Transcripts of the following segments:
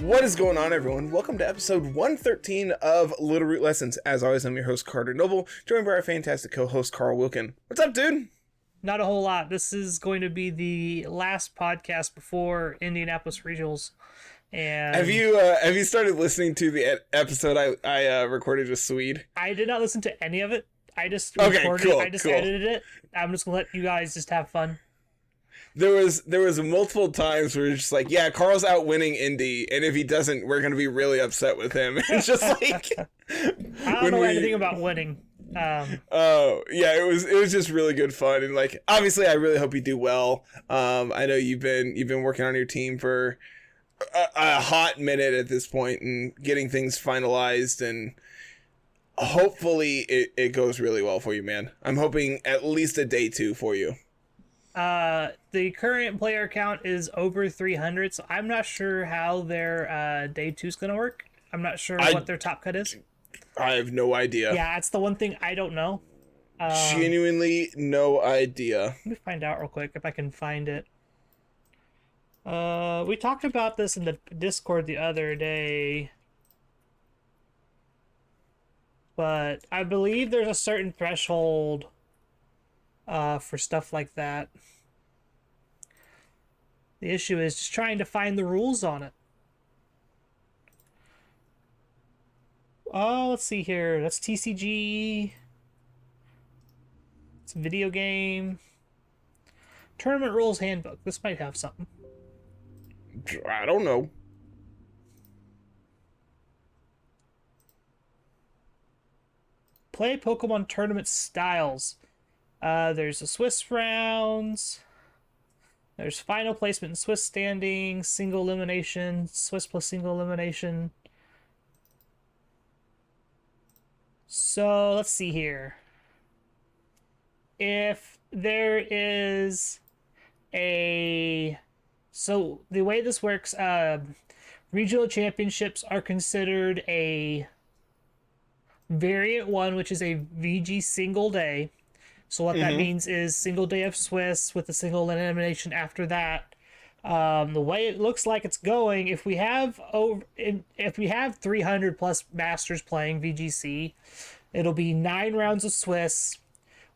What is going on, everyone? Welcome to episode 113 of Littleroot Lessons. As always, I'm your host, Carter Noble, joined by our fantastic co-host, Carl Wilkin. What's up, dude? Not a whole lot. This is going to be the last podcast before Indianapolis Regionals. And have you started listening to the episode I recorded with Swede? I did not listen to any of it. I just recorded it. I just edited it. I'm just gonna let you guys just have fun. There was multiple times where it's just like, yeah, Carl's out winning Indy, and if he doesn't, we're gonna be really upset with him. It's just like I don't know anything about winning. Oh yeah, it was just really good fun, and like obviously, I really hope you do well. I know you've been working on your team for a hot minute at this point, and getting things finalized, and hopefully it goes really well for you, man. I'm hoping at least a day 2 for you. The current player count is over 300, so I'm not sure how their day 2 is gonna work. I'm not sure what their top cut is. I have no idea. Yeah, that's the one thing I don't know. Genuinely no idea. Let me find out real quick if I can find it. We talked about this in the Discord the other day, but I believe there's a certain threshold for stuff like that. The issue is just trying to find the rules on it. Oh, let's see here. That's TCG. It's a video game. Tournament rules handbook. This might have something. I don't know. Play Pokemon tournament styles. There's the Swiss rounds. There's final placement and Swiss standings, single elimination, Swiss plus single elimination. So let's see here. If there is so the way this works, regional championships are considered a variant 1, which is a VG single day. So what that means is single day of Swiss with a single elimination after that. The way it looks like it's going, if we have 300 plus masters playing VGC, it'll be 9 rounds of Swiss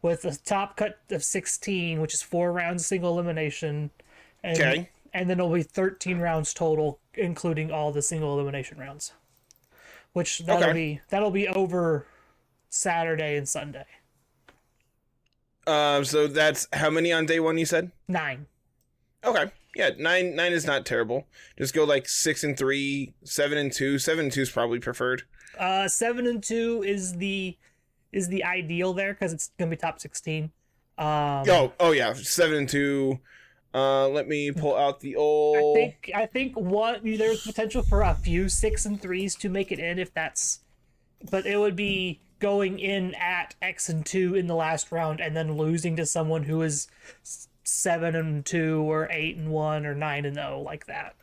with a top cut of 16, which is 4 rounds of single elimination. And then it'll be 13 rounds total, including all the single elimination rounds. Which that'll be over Saturday and Sunday. So that's how many on day 1 you said? 9. Okay. Yeah, 9 is not terrible. Just go like 6 and 3, 7 and 2. 7 and 2 is probably preferred. 7 and 2 is the ideal there because it's gonna be top 16. Oh yeah, 7 and 2. Let me pull out the old. I think there's potential for a few 6 and 3s to make it in but it would be going in at X and 2 in the last round and then losing to someone who is 7 and 2 or 8 and 1 or 9 and 0 like that.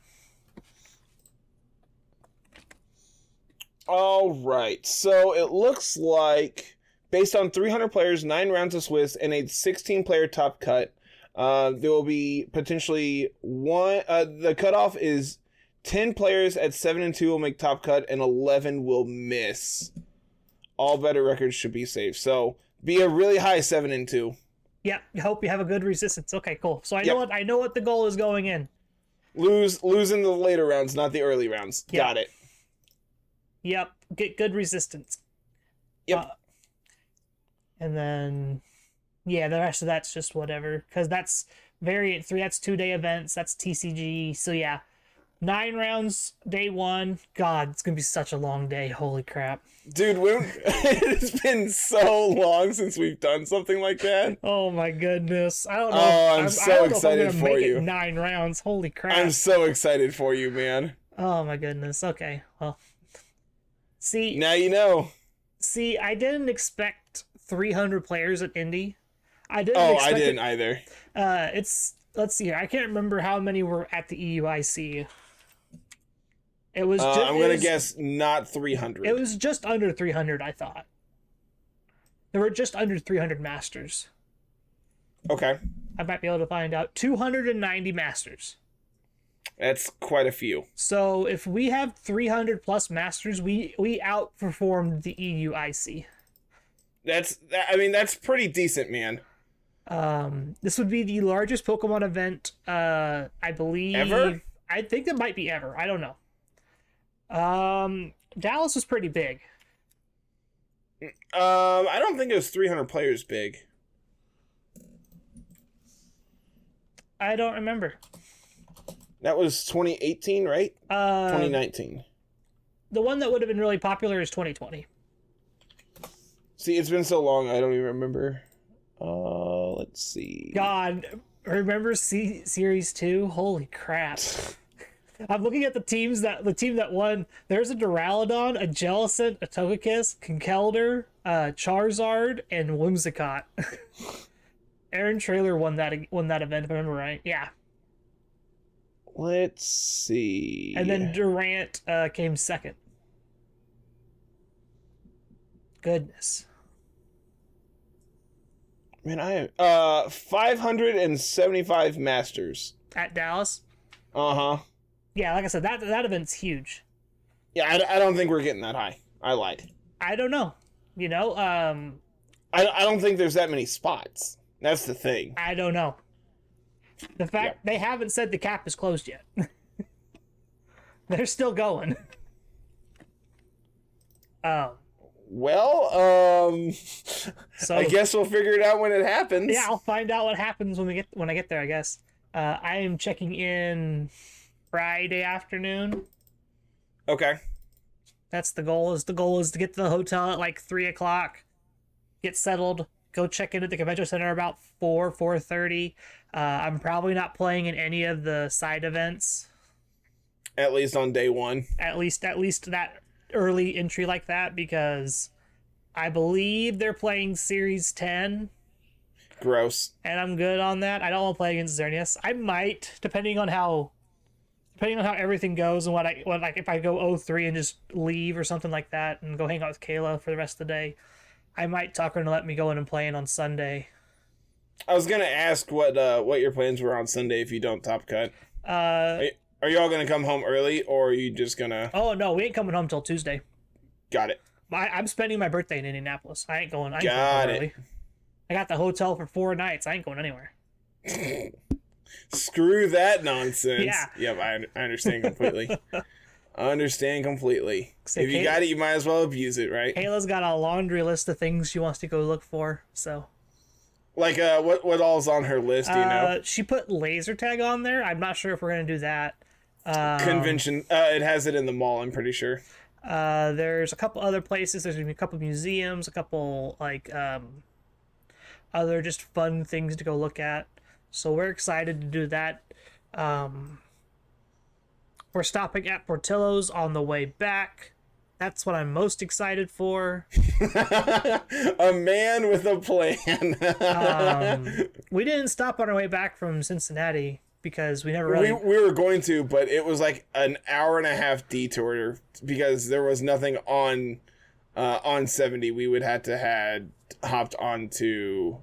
All right. So it looks like based on 300 players, 9 rounds of Swiss, and a 16-player top cut, there will be potentially one. The cutoff is 10 players at 7 and 2 will make top cut, and 11 will miss. All better records should be safe. So be a really high 7 and 2. Yeah, I hope you have a good resistance. Okay, cool. So I know what the goal is going in. Lose in the later rounds, not the early rounds. Yep. Got it. Yep, get good resistance. Yep. And then, yeah, the rest of that's just whatever. Because that's variant 3, that's 2-day events, that's TCG. So yeah, 9 rounds, day 1. God, it's going to be such a long day. Holy crap. Dude, it's been so long since we've done something like that. Oh my goodness. I don't know. Oh, I'm so excited for you. 9 rounds. Holy crap. I'm so excited for you, man. Oh my goodness. Okay. Well, see. Now you know. See, I didn't expect 300 players at Indy. I didn't either. Let's see here. I can't remember how many were at the EUIC. It was. I'm gonna guess not 300. It was just under 300. I thought there were just under 300 masters. Okay. I might be able to find out. 290 masters. That's quite a few. So if we have 300 plus masters, we outperformed the EUIC. That's pretty decent, man. This would be the largest Pokemon event, I believe. Ever? I think it might be ever. I don't know. Dallas was pretty big. I don't think it was 300 players big. I don't remember. That was 2018, right? 2019. The one that would have been really popular is 2020. See, it's been so long, I don't even remember. Let's see. God, remember Series 2? Holy crap. I'm looking at the team that won. There's a Duraludon, a Jellicent, a Togekiss, Conkeldurr, Charizard, and Whimsicott. Aaron Traylor won that event, if I remember right. Yeah. Let's see. And then Durant came second. Goodness. Man, I am 575 masters At Dallas. Uh-huh. Yeah, like I said, that event's huge. Yeah, I don't think we're getting that high. I lied. I don't know. You know, I don't think there's that many spots. That's the thing. I don't know. The fact they haven't said the cap is closed yet. They're still going. Well, so I guess we'll figure it out when it happens. Yeah, I'll find out what happens when I get there, I guess. I am checking in Friday afternoon. Okay. That's the goal. The goal is to get to the hotel at like 3:00, get settled, go check in at the convention center about 4:30. I'm probably not playing in any of the side events. At least on day one. At least that early entry like that, because I believe they're playing Series 10. Gross. And I'm good on that. I don't want to play against Xerneas. I might, depending on how everything goes and if I go 0-3 and just leave or something like that and go hang out with Kayla for the rest of the day, I might talk her into let me go in and play in on Sunday. I was gonna ask what your plans were on Sunday if you don't top cut. Are you all gonna come home early, or are you just gonna? Oh no, we ain't coming home till Tuesday. Got it. I'm spending my birthday in Indianapolis. I ain't going home early. I got the hotel for 4 nights. I ain't going anywhere. Screw that nonsense. Yeah. Yep, I understand completely. If you got it, you might as well abuse it, right? Kayla's got a laundry list of things she wants to go look for, so. Like, what all's on her list, do you know? She put laser tag on there. I'm not sure if we're going to do that. Convention. It has it in the mall, I'm pretty sure. There's a couple other places. There's going to be a couple museums, a couple, other just fun things to go look at. So we're excited to do that. We're stopping at Portillo's on the way back. That's what I'm most excited for. A man with a plan. We didn't stop on our way back from Cincinnati because we never really... We were going to, but it was like an hour-and-a-half detour because there was nothing on 70. We would have to had hopped onto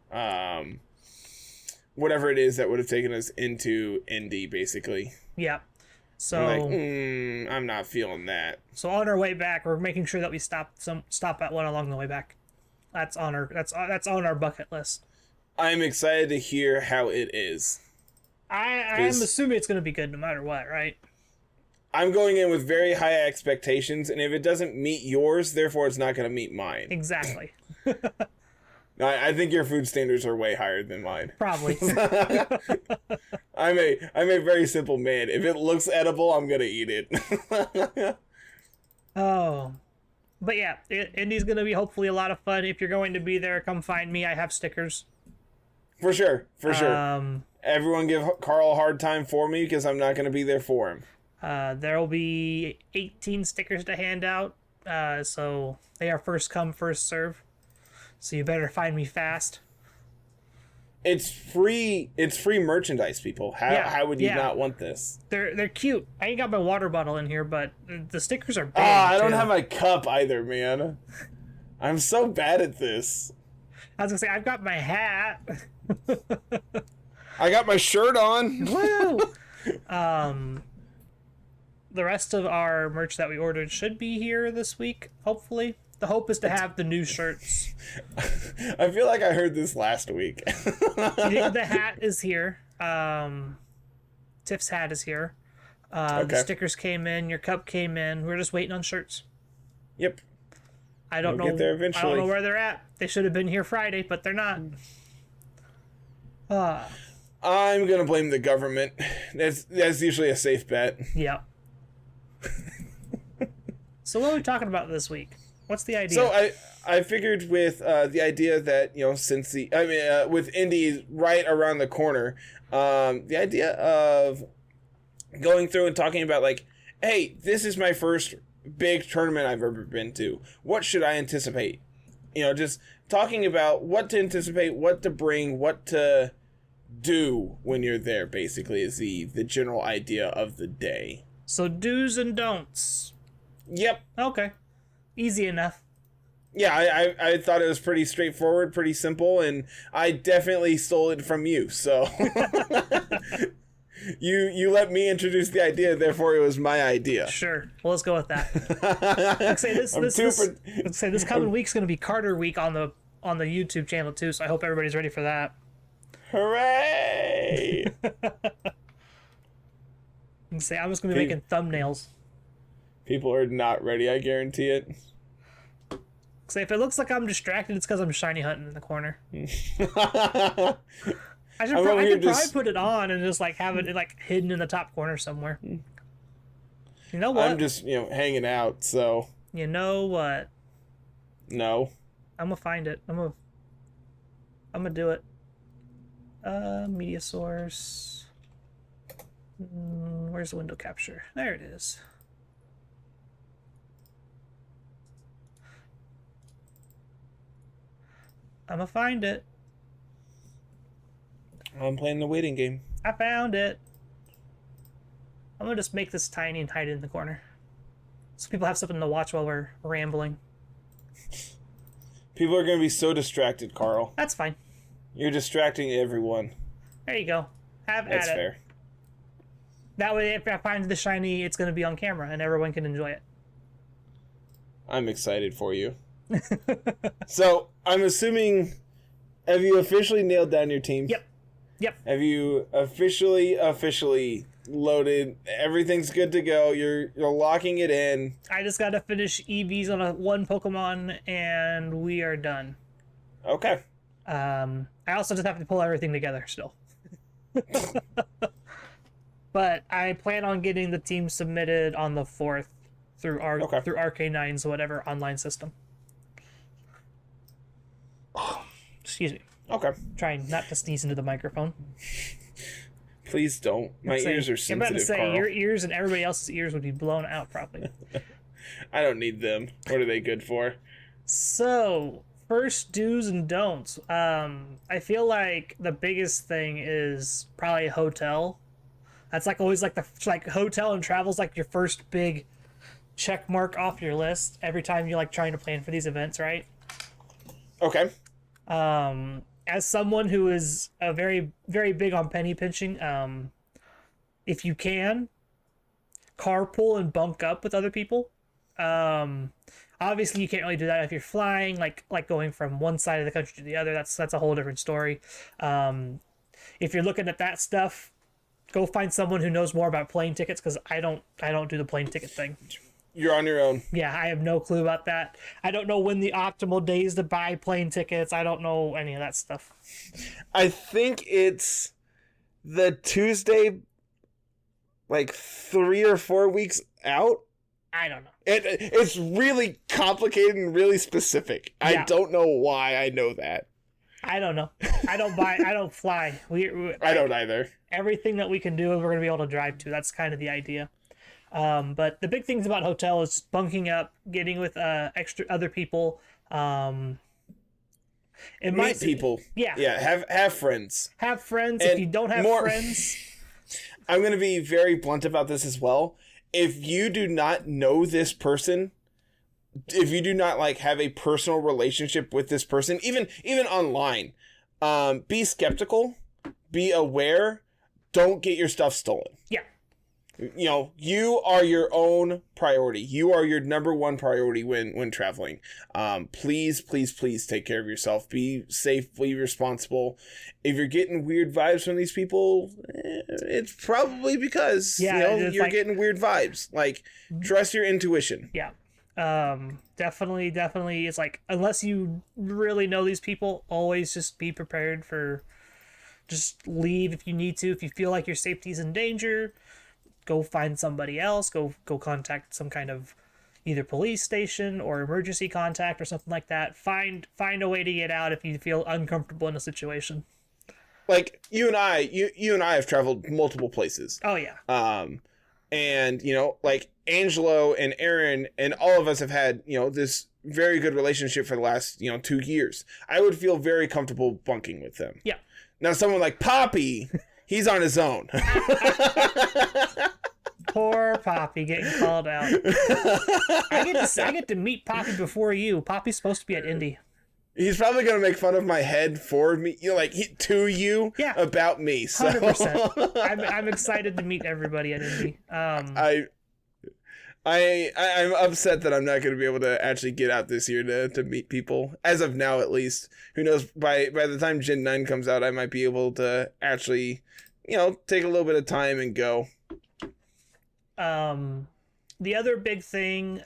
whatever it is that would have taken us into Indy, basically. Yeah. So I'm not feeling that. So on our way back, we're making sure that we stop at one along the way back. That's on our bucket list. I'm excited to hear how it is. I'm assuming it's going to be good no matter what, right? I'm going in with very high expectations, and if it doesn't meet yours, therefore it's not going to meet mine. Exactly. I think your food standards are way higher than mine. Probably. I'm a very simple man. If it looks edible, I'm gonna eat it. Oh, but yeah, Indy's gonna be hopefully a lot of fun. If you're going to be there, come find me. I have stickers. For sure. Everyone give Carl a hard time for me because I'm not gonna be there for him. There will be 18 stickers to hand out. So they are first come, first serve. So you better find me fast. It's free merchandise, people. How would you not want this? They're cute. I ain't got my water bottle in here, but the stickers are big. I don't have my cup either, man. I'm so bad at this. I was gonna say I've got my hat. I got my shirt on. Woo! the rest of our merch that we ordered should be here this week, hopefully. The hope is to have the new shirts. I feel like I heard this last week. The hat is here. Tiff's hat is here. The stickers came in. Your cup came in. We're just waiting on shirts. Yep. I don't know. Get there eventually. I don't know where they're at. They should have been here Friday, but they're not. I'm gonna blame the government. That's usually a safe bet. Yeah. So what are we talking about this week? What's the idea? So I figured with the idea that, since with Indy right around the corner, the idea of going through and talking about like, hey, this is my first big tournament I've ever been to. What should I anticipate? Just talking about what to anticipate, what to bring, what to do when you're there, basically, is the general idea of the day. So do's and don'ts. Yep. Okay. Easy enough. Yeah, I thought it was pretty straightforward, pretty simple, and I definitely stole it from you, so... You let me introduce the idea, therefore it was my idea. Sure. Well, let's go with that. Let's say this coming week's going to be Carter Week on the YouTube channel, too, so I hope everybody's ready for that. Hooray! I'm just going to be making thumbnails. People are not ready, I guarantee it. Say if it looks like I'm distracted, it's because I'm shiny hunting in the corner. I could probably put it on and just like have it like hidden in the top corner somewhere. You know what? I'm just hanging out. So you know what? No. I'm gonna find it. I'm gonna do it. Media source. Where's the window capture? There it is. I'm gonna find it. I'm playing the waiting game. I found it. I'm gonna just make this tiny and hide it in the corner, so people have something to watch while we're rambling. People are gonna be so distracted, Carl. That's fine. You're distracting everyone. There you go. That's fair. That way, if I find the shiny, it's gonna be on camera and everyone can enjoy it. I'm excited for you. So, I'm assuming, have you officially nailed down your team? Yep. Have you officially loaded? Everything's good to go. You're locking it in. I just gotta finish EVs on one Pokemon and we are done. Okay. I also just have to pull everything together still. But I plan on getting the team submitted on the 4th through through RK9's whatever online system. Excuse me. Okay. Trying not to sneeze into the microphone. Please don't. My ears are sensitive, I'm about to say, Carl. your ears and everybody else's ears would be blown out probably. I don't need them. What are they good for? So, first do's and don'ts. I feel like the biggest thing is probably a hotel. That's like always like hotel and travel's like your first big check mark off your list every time you're like trying to plan for these events, right? Okay. As someone who is a very, very big on penny pinching, if you can, carpool and bunk up with other people. Obviously you can't really do that if you're flying, like going from one side of the country to the other. That's a whole different story. If you're looking at that stuff, go find someone who knows more about plane tickets, because I don't do the plane ticket thing. You're on your own. Yeah, I have no clue about that. I don't know when the optimal days to buy plane tickets. I don't know any of that stuff. I think it's the Tuesday, like 3 or 4 weeks out. I don't know. It's really complicated and really specific. Yeah. I don't know why I know that. I don't know. I don't fly. I don't either. Everything that we can do, we're going to be able to drive to. That's kind of the idea. But the big things about hotel is bunking up, getting with extra other people. Meet people. Yeah. Yeah. Have friends. Have friends. And if you don't have friends, I'm going to be very blunt about this as well. If you do not know this person, if you do not like have a personal relationship with this person, even online, be skeptical, be aware, don't get your stuff stolen. Yeah. You know, you are your own priority. You are your number one priority when traveling. Please, please, please take care of yourself. Be safe, be responsible. If you're getting weird vibes from these people, it's probably because you're getting weird vibes. Like, trust your intuition. Yeah. Definitely. It's like, unless you really know these people, always just be prepared for, just leave if you need to. If you feel like your safety is in danger, go find somebody else, go contact some kind of either police station or emergency contact or something like that. Find a way to get out if you feel uncomfortable in a situation. Like, you and I have traveled multiple places. Oh yeah. And, like, Angelo and Aaron and all of us have had, this very good relationship for the last, 2 years. I would feel very comfortable bunking with them. Yeah. Now, someone like Poppy, he's on his own. Poor Poppy getting called out. I get to meet Poppy before you. Poppy's supposed to be at Indy. He's probably going to make fun of my head for me, to you about me. So. 100%. I'm excited to meet everybody at Indy. I'm upset that I'm not going to be able to actually get out this year to meet people. As of now, at least. Who knows, by the time Gen 9 comes out, I might be able to actually, take a little bit of time and go. The other big thing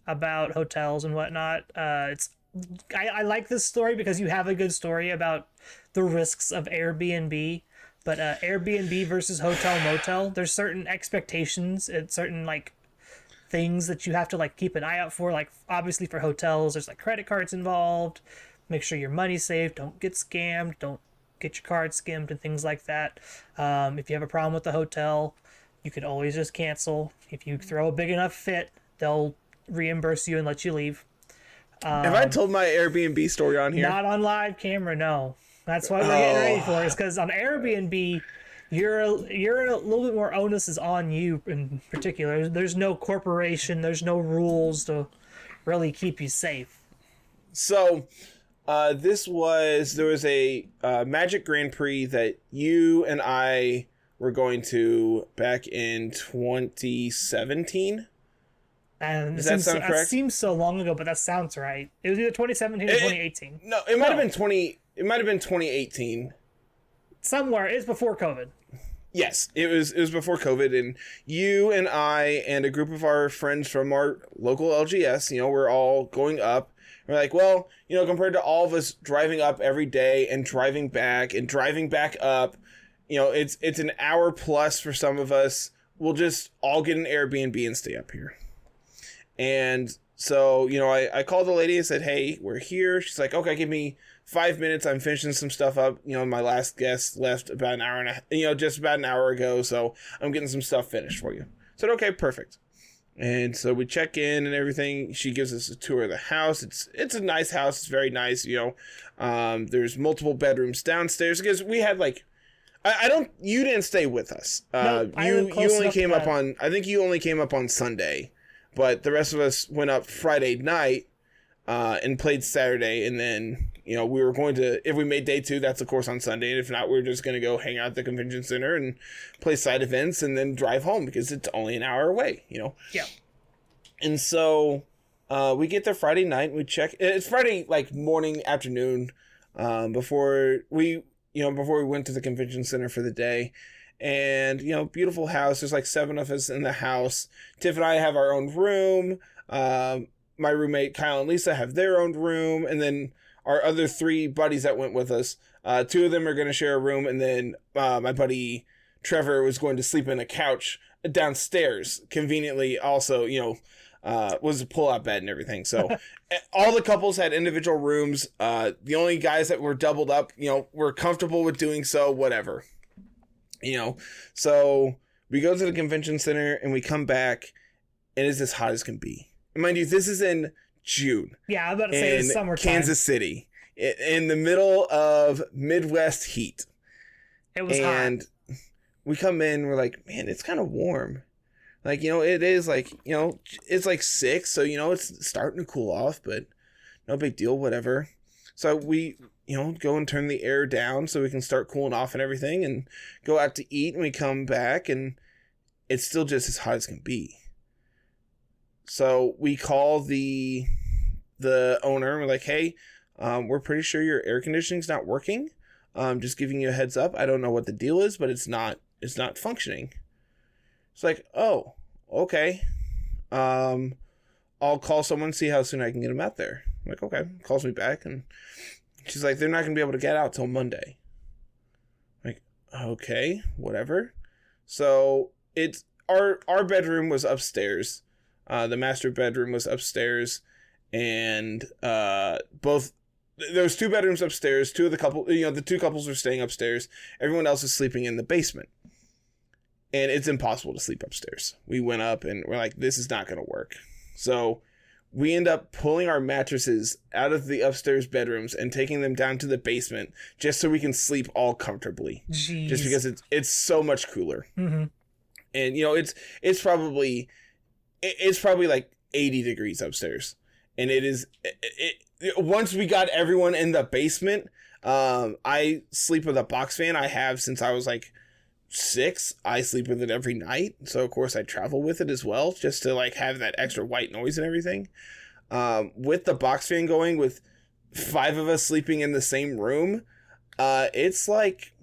about hotels and whatnot, I like this story because you have a good story about the risks of Airbnb. But Airbnb versus hotel motel, there's certain expectations and certain things that you have to keep an eye out for. Like, obviously for hotels, there's credit cards involved. Make sure your money's safe. Don't get scammed. Don't get your card skimmed and things like that. If you have a problem with the hotel, you can always just cancel. If you throw a big enough fit, they'll reimburse you and let you leave. Have I told my Airbnb story on here? Not on live camera, no. That's what we're getting ready for. Is because on Airbnb, you're a little bit more onus is on you in particular. There's no corporation. There's no rules to really keep you safe. So, there was a Magic Grand Prix that you and I were going to back in 2017. And does that sound correct? It seems so long ago, but that sounds right. It was either 2017 or 2018. No, it might have been 2018. Somewhere. It's before COVID. Yes, it was before COVID, and you and I and a group of our friends from our local LGS, we're all going up. We're like, well, compared to all of us driving up every day and driving back up, it's an hour plus for some of us. We'll just all get an Airbnb and stay up here. And so, I called the lady and said, hey, we're here. She's like, okay, give me 5 minutes. I'm finishing some stuff up. My last guest left about an hour and just about an hour ago. So I'm getting some stuff finished for you. I said, okay, perfect. And so we check in and everything. She gives us a tour of the house. It's a nice house. It's very nice. There's multiple bedrooms downstairs because we had you didn't stay with us. No, you only came up on, I think you only came up on Sunday. But the rest of us went up Friday night and played Saturday. And then, we were going to, if we made day 2, that's of course on Sunday. And if not, we were just going to go hang out at the convention center and play side events and then drive home because it's only an hour away, Yeah. And so we get there Friday night and we check. It's Friday, morning, afternoon, before we went to the convention center for the day. And, beautiful house. There's 7 of us in the house. Tiff and I have our own room. My roommate Kyle and Lisa have their own room. And then our other 3 buddies that went with us, 2 of them are going to share a room. And then my buddy Trevor was going to sleep in a couch downstairs. Conveniently also, was a pull-out bed and everything. So all the couples had individual rooms. The only guys that were doubled up, were comfortable with doing so, whatever. So we go to the convention center and we come back and it's as hot as can be. And mind you, this is in June. Yeah, I was about to say it's summertime. Kansas City, in the middle of Midwest heat. It was hot. And we come in, we're like, man, it's kind of warm. It is it's 6, so, it's starting to cool off, but no big deal, whatever. So we, go and turn the air down so we can start cooling off and everything and go out to eat. And we come back and, it's still just as hot as can be. So we call the owner and we're like, hey, we're pretty sure your air conditioning's not working. Just giving you a heads up. I don't know what the deal is, but it's not functioning. It's like, oh, okay. I'll call someone, see how soon I can get them out there. I'm like, okay. Calls me back, and she's like, they're not going to be able to get out till Monday. I'm like, okay, whatever. So it's our bedroom was upstairs. The master bedroom was upstairs, and both there's 2 bedrooms upstairs. The 2 couples were staying upstairs. Everyone else is sleeping in the basement. And it's impossible to sleep upstairs. We went up and we're like, this is not going to work. So we end up pulling our mattresses out of the upstairs bedrooms and taking them down to the basement just so we can sleep all comfortably. Jeez. Just because it's so much cooler. Mm-hmm. And it's probably like 80 degrees upstairs. And once we got everyone in the basement, I sleep with a box fan. I have since I was like 6. I sleep with it every night, so of course I travel with it as well, just to like have that extra white noise and everything. With the box fan going, with 5 of us sleeping in the same room, it's like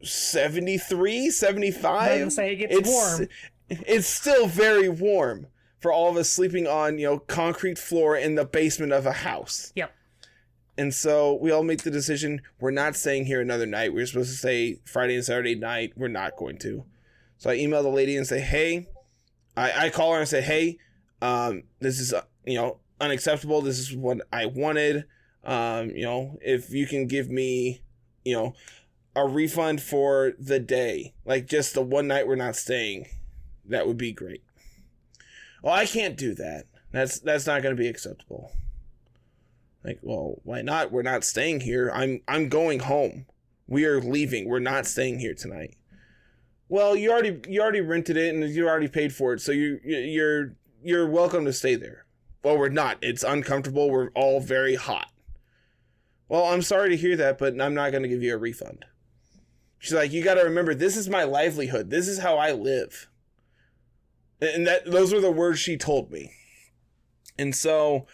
73, 75. Say it gets warm. It's still very warm for all of us sleeping on concrete floor in the basement of a house. Yep. And so we all make the decision, we're not staying here another night. We were supposed to stay Friday and Saturday night. We're not going to. So I email the lady and say, hey, I call her and say, hey, this is, unacceptable. This is what I wanted. If you can give me, a refund for the day, like just the one night we're not staying, that would be great. Well, I can't do that. That's not going to be acceptable. Like, well, why not? We're not staying here. I'm going home. We are leaving. We're not staying here tonight. Well, you already rented it and you already paid for it, so you're welcome to stay there. Well, we're not. It's uncomfortable. We're all very hot. Well, I'm sorry to hear that, but I'm not going to give you a refund. She's like, you got to remember, this is my livelihood. This is how I live. And those were the words she told me. And so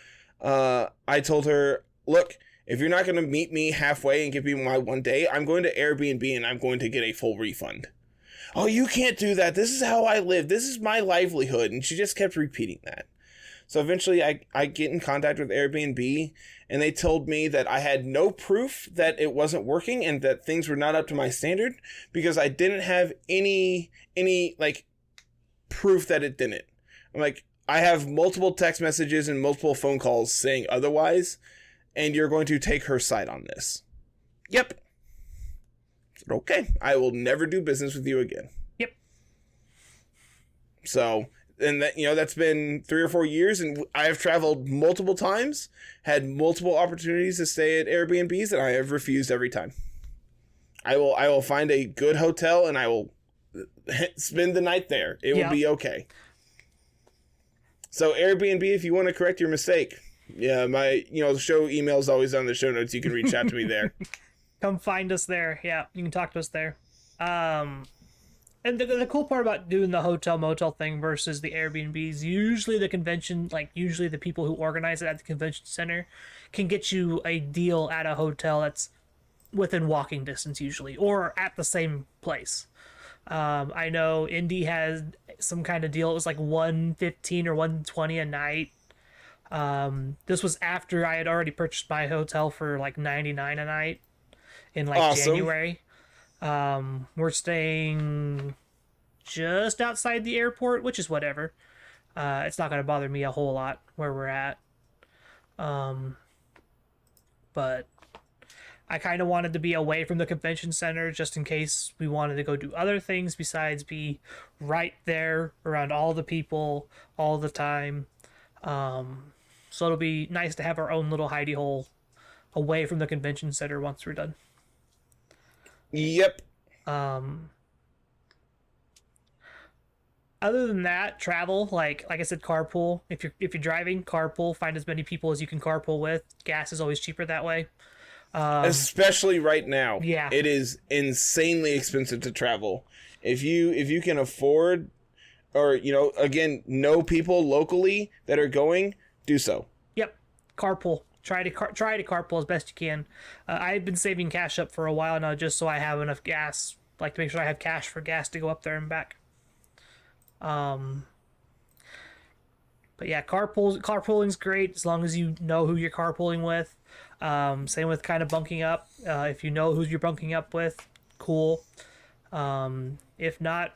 I told her, look, if you're not going to meet me halfway and give me my one day, I'm going to Airbnb and I'm going to get a full refund. Oh, you can't do that. This is how I live. This is my livelihood. And she just kept repeating that. So eventually I get in contact with Airbnb, and they told me that I had no proof that it wasn't working and that things were not up to my standard because I didn't have any like proof that it didn't. I'm like, I have multiple text messages and multiple phone calls saying otherwise, and you're going to take her side on this. Yep. I said, okay, I will never do business with you again. Yep. So, and that, that's been 3 or 4 years, and I have traveled multiple times, had multiple opportunities to stay at Airbnbs, and I have refused every time. I will find a good hotel and I will spend the night there. It will be okay. So Airbnb, if you want to correct your mistake, yeah, my show email is always on the show notes. You can reach out to me there. Come find us there. Yeah, you can talk to us there. And the cool part about doing the hotel motel thing versus the Airbnbs, usually usually the people who organize it at the convention center can get you a deal at a hotel that's within walking distance usually, or at the same place. I know Indy has some kind of deal. It was like $115 or $120 a night. This was after I had already purchased my hotel for like $99 a night in like awesome. January. We're staying just outside the airport, which is whatever. It's not going to bother me a whole lot where we're at. But I kind of wanted to be away from the convention center just in case we wanted to go do other things besides be right there around all the people all the time. So it'll be nice to have our own little hidey hole away from the convention center once we're done. Yep. Other than that, travel, like I said, carpool. If you're driving, carpool. Find as many people as you can carpool with. Gas is always cheaper that way. Especially right now. Yeah. It is insanely expensive to travel. if you can afford, or again, know people locally that are going, do so. Yep, carpool. Try to carpool as best you can. I've been saving cash up for a while now, just so I have enough gas. Like to make sure I have cash for gas to go up there and back. But yeah, carpooling's great as long as you know who you're carpooling with. Same with kind of bunking up. If you know who you're bunking up with, cool. If not,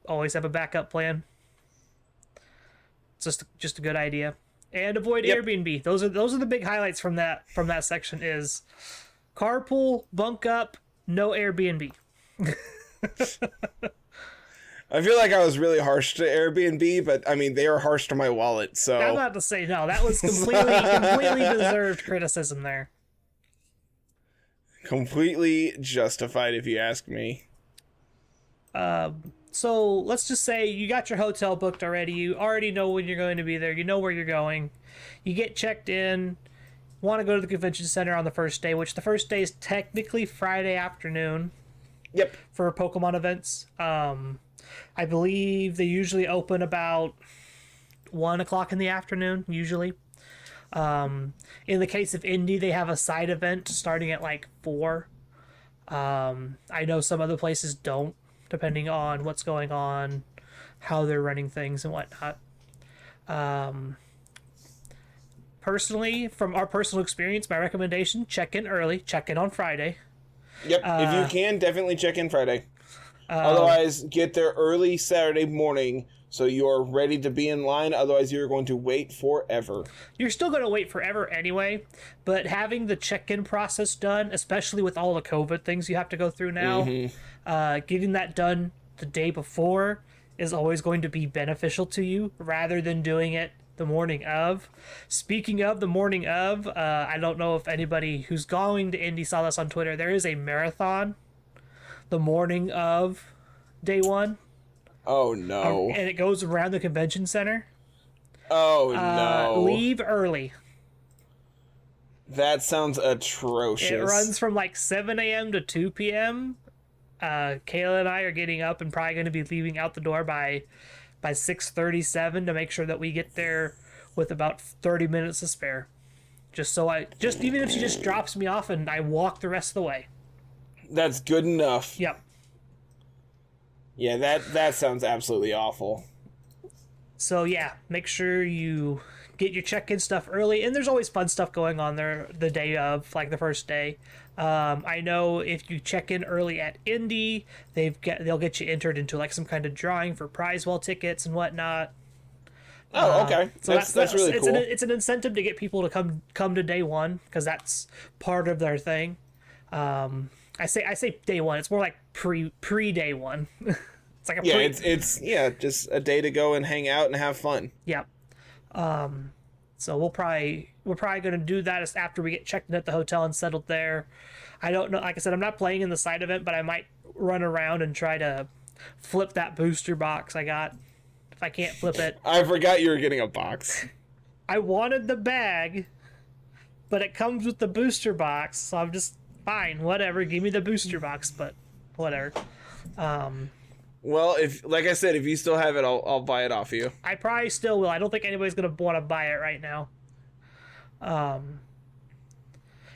always have a backup plan. It's just a good idea. And avoid Airbnb. Those are the big highlights from that section is carpool, bunk up, no Airbnb. I feel like I was really harsh to Airbnb, but I mean they are harsh to my wallet. So I'm not to say no. That was completely deserved criticism there. Completely justified, if you ask me. So let's just say you got your hotel booked already. You already know when you're going to be there. You know where you're going. You get checked in. Want to go to the convention center on the first day, which the first day is technically Friday afternoon. Yep. For Pokemon events. I believe they usually open about 1 o'clock in the afternoon, usually. In the case of Indy, they have a side event starting at like 4. I know some other places don't, depending on what's going on, how they're running things and whatnot. Personally, from our personal experience, my recommendation, check in early, check in on Friday. Yep, if you can, definitely check in Friday. Otherwise, get there early Saturday morning so you're ready to be in line. Otherwise, you're going to wait forever. You're still going to wait forever anyway, but having the check-in process done, especially with all the COVID things you have to go through now, getting that done the day before is always going to be beneficial to you rather than doing it the morning of. Speaking of the morning of, I don't know if anybody who's going to Indy saw this on Twitter. There is a marathon the morning of day 1. Oh no. And it goes around the convention center. Oh no. Leave early. That sounds atrocious. It runs from like 7 a.m. to 2 p.m. Kayla and I are getting up and probably going to be leaving out the door by 6:37 to make sure that we get there with about 30 minutes to spare. Even if she just drops me off and I walk the rest of the way. That's good enough. Yep. Yeah, that sounds absolutely awful. So yeah, make sure you get your check-in stuff early, and there's always fun stuff going on there the day of, like the first day. I know if you check in early at Indy, they'll get you entered into like some kind of drawing for prize wall tickets and whatnot. Oh, okay. So that's really cool. It's an incentive to get people to come to day 1 because that's part of their thing. I say day 1. It's more like pre day 1. It's like it's just a day to go and hang out and have fun. Yep. So we're probably gonna do that after we get checked in at the hotel and settled there. I don't know. Like I said, I'm not playing in the side event, but I might run around and try to flip that booster box I got. If I can't flip it, I forgot you were getting a box. I wanted the bag, but it comes with the booster box, so I'm just fine. Whatever, give me the booster box, but whatever. Well, if like I said, if you still have it, I'll buy it off you. I probably still will. I don't think anybody's gonna want to buy it right now.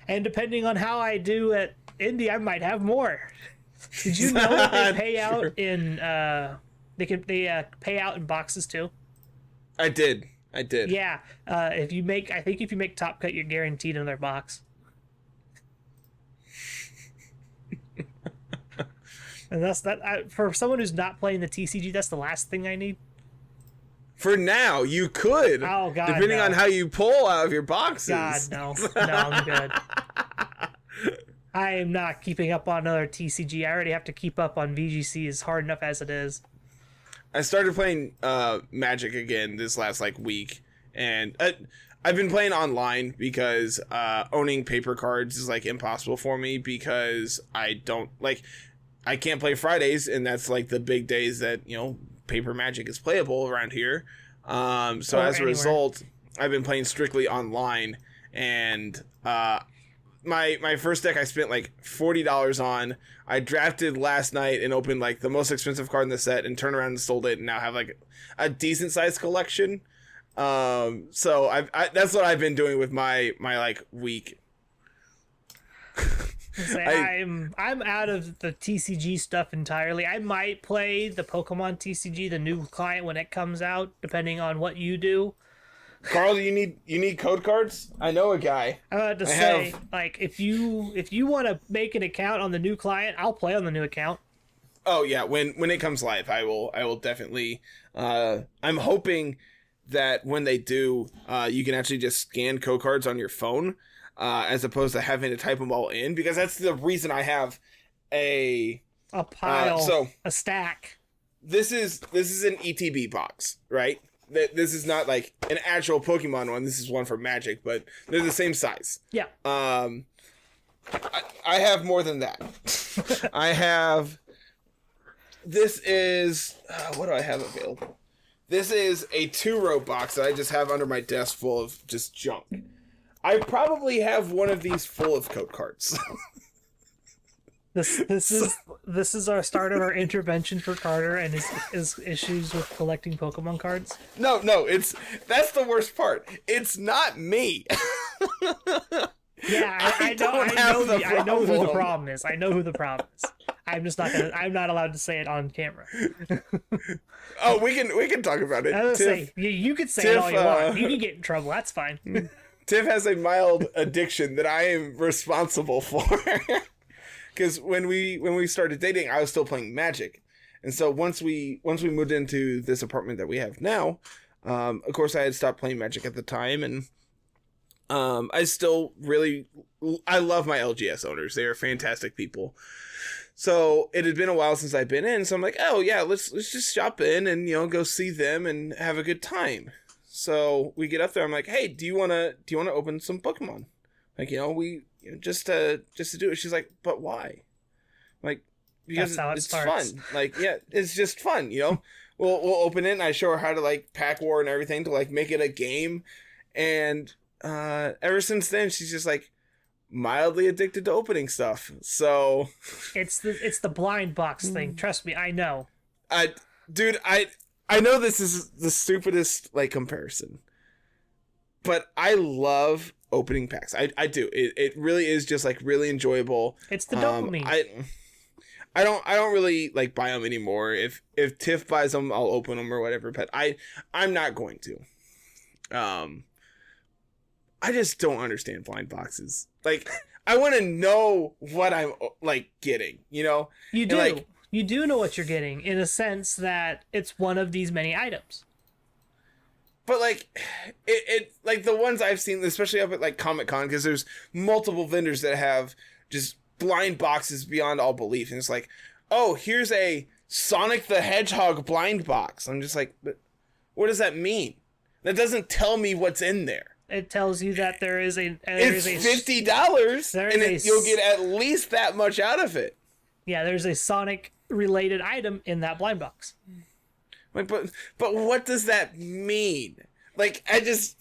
And depending on how I do at Indy, I might have more. Did you know that they pay out in they pay out in boxes too? I did. Yeah. If you make Top Cut, you're guaranteed another box. And that's that. For someone who's not playing the TCG, that's the last thing I need. For now, you could. Oh God, depending on how you pull out of your boxes. God, no, I'm good. I am not keeping up on another TCG. I already have to keep up on VGC. Is hard enough as it is. I started playing Magic again this last week, and I've been playing online because owning paper cards is impossible for me because I can't play Fridays, and that's the big days that paper Magic is playable around here. So as a result, I've been playing strictly online, and my first deck I spent like $40 on. I drafted last night and opened like the most expensive card in the set and turned around and sold it and now have like a decent sized collection. So I that's what I've been doing with my like week. I'm out of the TCG stuff entirely. I might play the Pokemon TCG, the new client, when it comes out, depending on what you do. Carl, you need code cards? I know a guy. I'm about to say, like, if you want to make an account on the new client, I'll play on the new account. Oh yeah, when it comes live, I will definitely. I'm hoping that when they do, you can actually just scan code cards on your phone, as opposed to having to type them all in, because that's the reason I have a pile, a stack. This is an ETB box, right? This is not like an actual Pokemon one. This is one for Magic, but they're the same size. Yeah. I have more than that. I have. This is what do I have available? This is a 2-row box that I just have under my desk full of just junk. I probably have one of these full of code cards. This is our start of our intervention for Carter and his issues with collecting Pokemon cards. No, that's the worst part. It's not me. Yeah, I know who the problem is. I know who the problem is. I'm not allowed to say it on camera. Oh, we can talk about it. I was say you could say it all you want. You can get in trouble. That's fine. Tiff has a mild addiction that I am responsible for. Because when we started dating, I was still playing Magic, and so once we moved into this apartment that we have now, of course I had stopped playing Magic at the time, and I still I love my LGS owners. They are fantastic people. So it had been a while since I'd been in, so I'm like, oh yeah, let's just shop in and go see them and have a good time. So we get up there. I'm like, hey, do you wanna open some Pokemon? Like just to do it. She's like, but why? Like, because it's fun. Like, yeah, it's just fun. We'll open it and I show her how to like pack war and everything to like make it a game. And ever since then, she's just like mildly addicted to opening stuff. So it's the blind box thing. Trust me, I know. I know this is the stupidest like comparison, but I love opening packs. I do. It really is just like really enjoyable. It's the dopamine. I don't really like buy them anymore. If Tiff buys them, I'll open them or whatever. But I'm not going to. I just don't understand blind boxes. Like, I want to know what I'm like getting. You do. Like, you do know what you're getting in a sense that it's one of these many items. But like, it like the ones I've seen, especially up at like Comic-Con, because there's multiple vendors that have just blind boxes beyond all belief, and it's like, oh, here's a Sonic the Hedgehog blind box. I'm just like, but what does that mean? That doesn't tell me what's in there. It tells you that it's $50, and you'll get at least that much out of it. Yeah, there's a Sonic related item in that blind box. Like, but what does that mean? Like, I just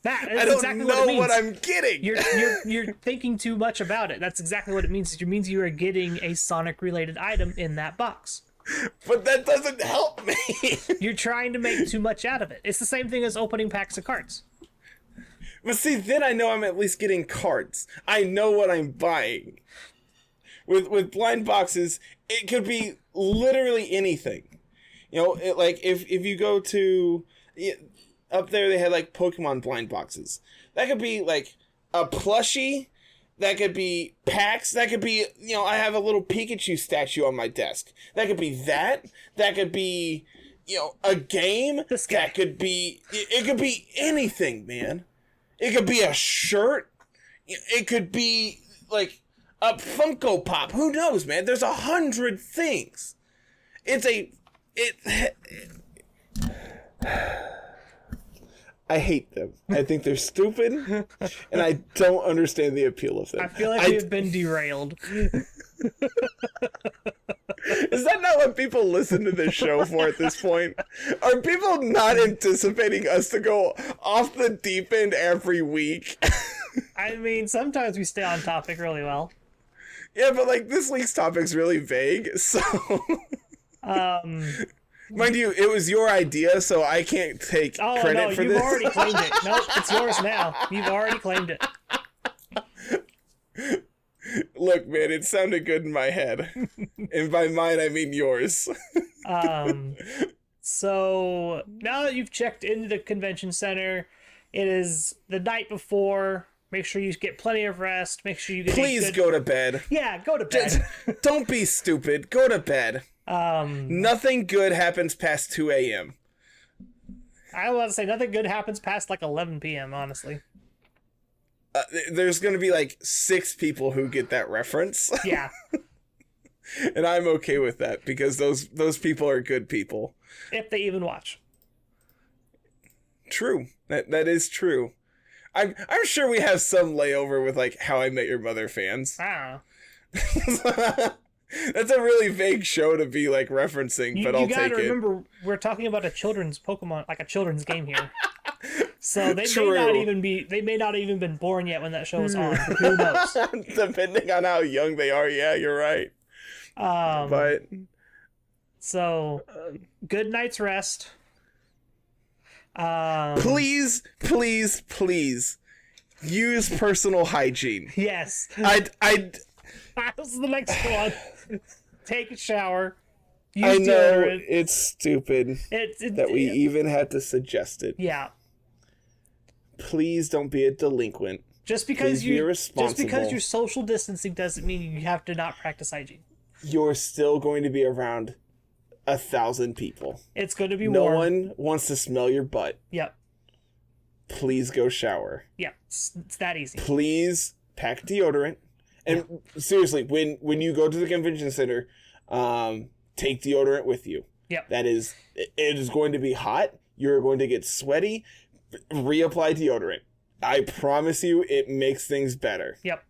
I don't exactly know what I'm getting. You're thinking too much about it. That's exactly what it means. It means you are getting a Sonic related item in that box. But that doesn't help me. You're trying to make too much out of it. It's the same thing as opening packs of cards. But see, then I know I'm at least getting cards. I know what I'm buying. With blind boxes, it could be literally anything. Like if you go to up there, they had like Pokemon blind boxes. That could be like a plushie. That could be packs. That could be, I have a little Pikachu statue on my desk. That could be that. That could be, a game. That could be, it could be anything, man. It could be a shirt. It could be like a Funko Pop. Who knows, man? There's 100 things. I hate them. I think they're stupid, and I don't understand the appeal of them. I feel like we've been derailed. Is that not what people listen to this show for at this point? Are people not anticipating us to go off the deep end every week? I mean, sometimes we stay on topic really well. Yeah, but like this week's topic's really vague, so mind you, it was your idea, so I can't take credit for this. You've already claimed it. Nope, it's yours now. You've already claimed it. Look, man, it sounded good in my head. And by mine, I mean yours. So now that you've checked into the convention center, it is the night before. Make sure you get plenty of rest. Make sure you get Please go to bed. Yeah, go to bed. Don't be stupid. Go to bed. Nothing good happens past 2 a.m. I want to say nothing good happens past like 11 p.m., honestly. There's going to be like 6 people who get that reference. Yeah. And I'm okay with that because those people are good people. If they even watch. True. That is true. I'm sure we have some layover with like How I Met Your Mother fans. I don't know. That's a really vague show to be like referencing, but I'll take it. You gotta remember, we're talking about a children's Pokemon, like a children's game here. So they True. may not even been born yet when that show was on. Who knows? Depending on how young they are, yeah, you're right. But so good night's rest. Please use personal hygiene. Yes. That was the next one. Take a shower. I know deodorant. It's stupid that we even had to suggest it. Yeah. Please don't be a delinquent. Just because you're social distancing doesn't mean you have to not practice hygiene. You're still going to be around 1,000 people. It's going to be warm. No warm. one wants to smell your butt. Yep. Please go shower. Yeah, it's that easy. Please pack deodorant. And seriously, when you go to the convention center, take deodorant with you. Yep. It is going to be hot. You're going to get sweaty. Reapply deodorant. I promise you, it makes things better. Yep.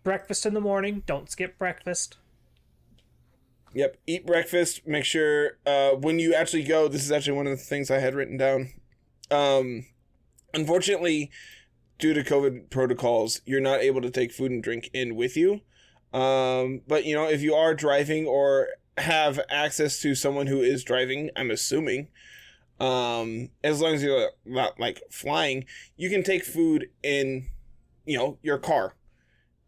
Breakfast in the morning. Don't skip breakfast. Yep. Eat breakfast. Make sure when you actually go, this is actually one of the things I had written down. Unfortunately, due to COVID protocols, you're not able to take food and drink in with you. But, you know, if you are driving or have access to someone who is driving, I'm assuming, as long as you're not, like, flying, you can take food in, you know, your car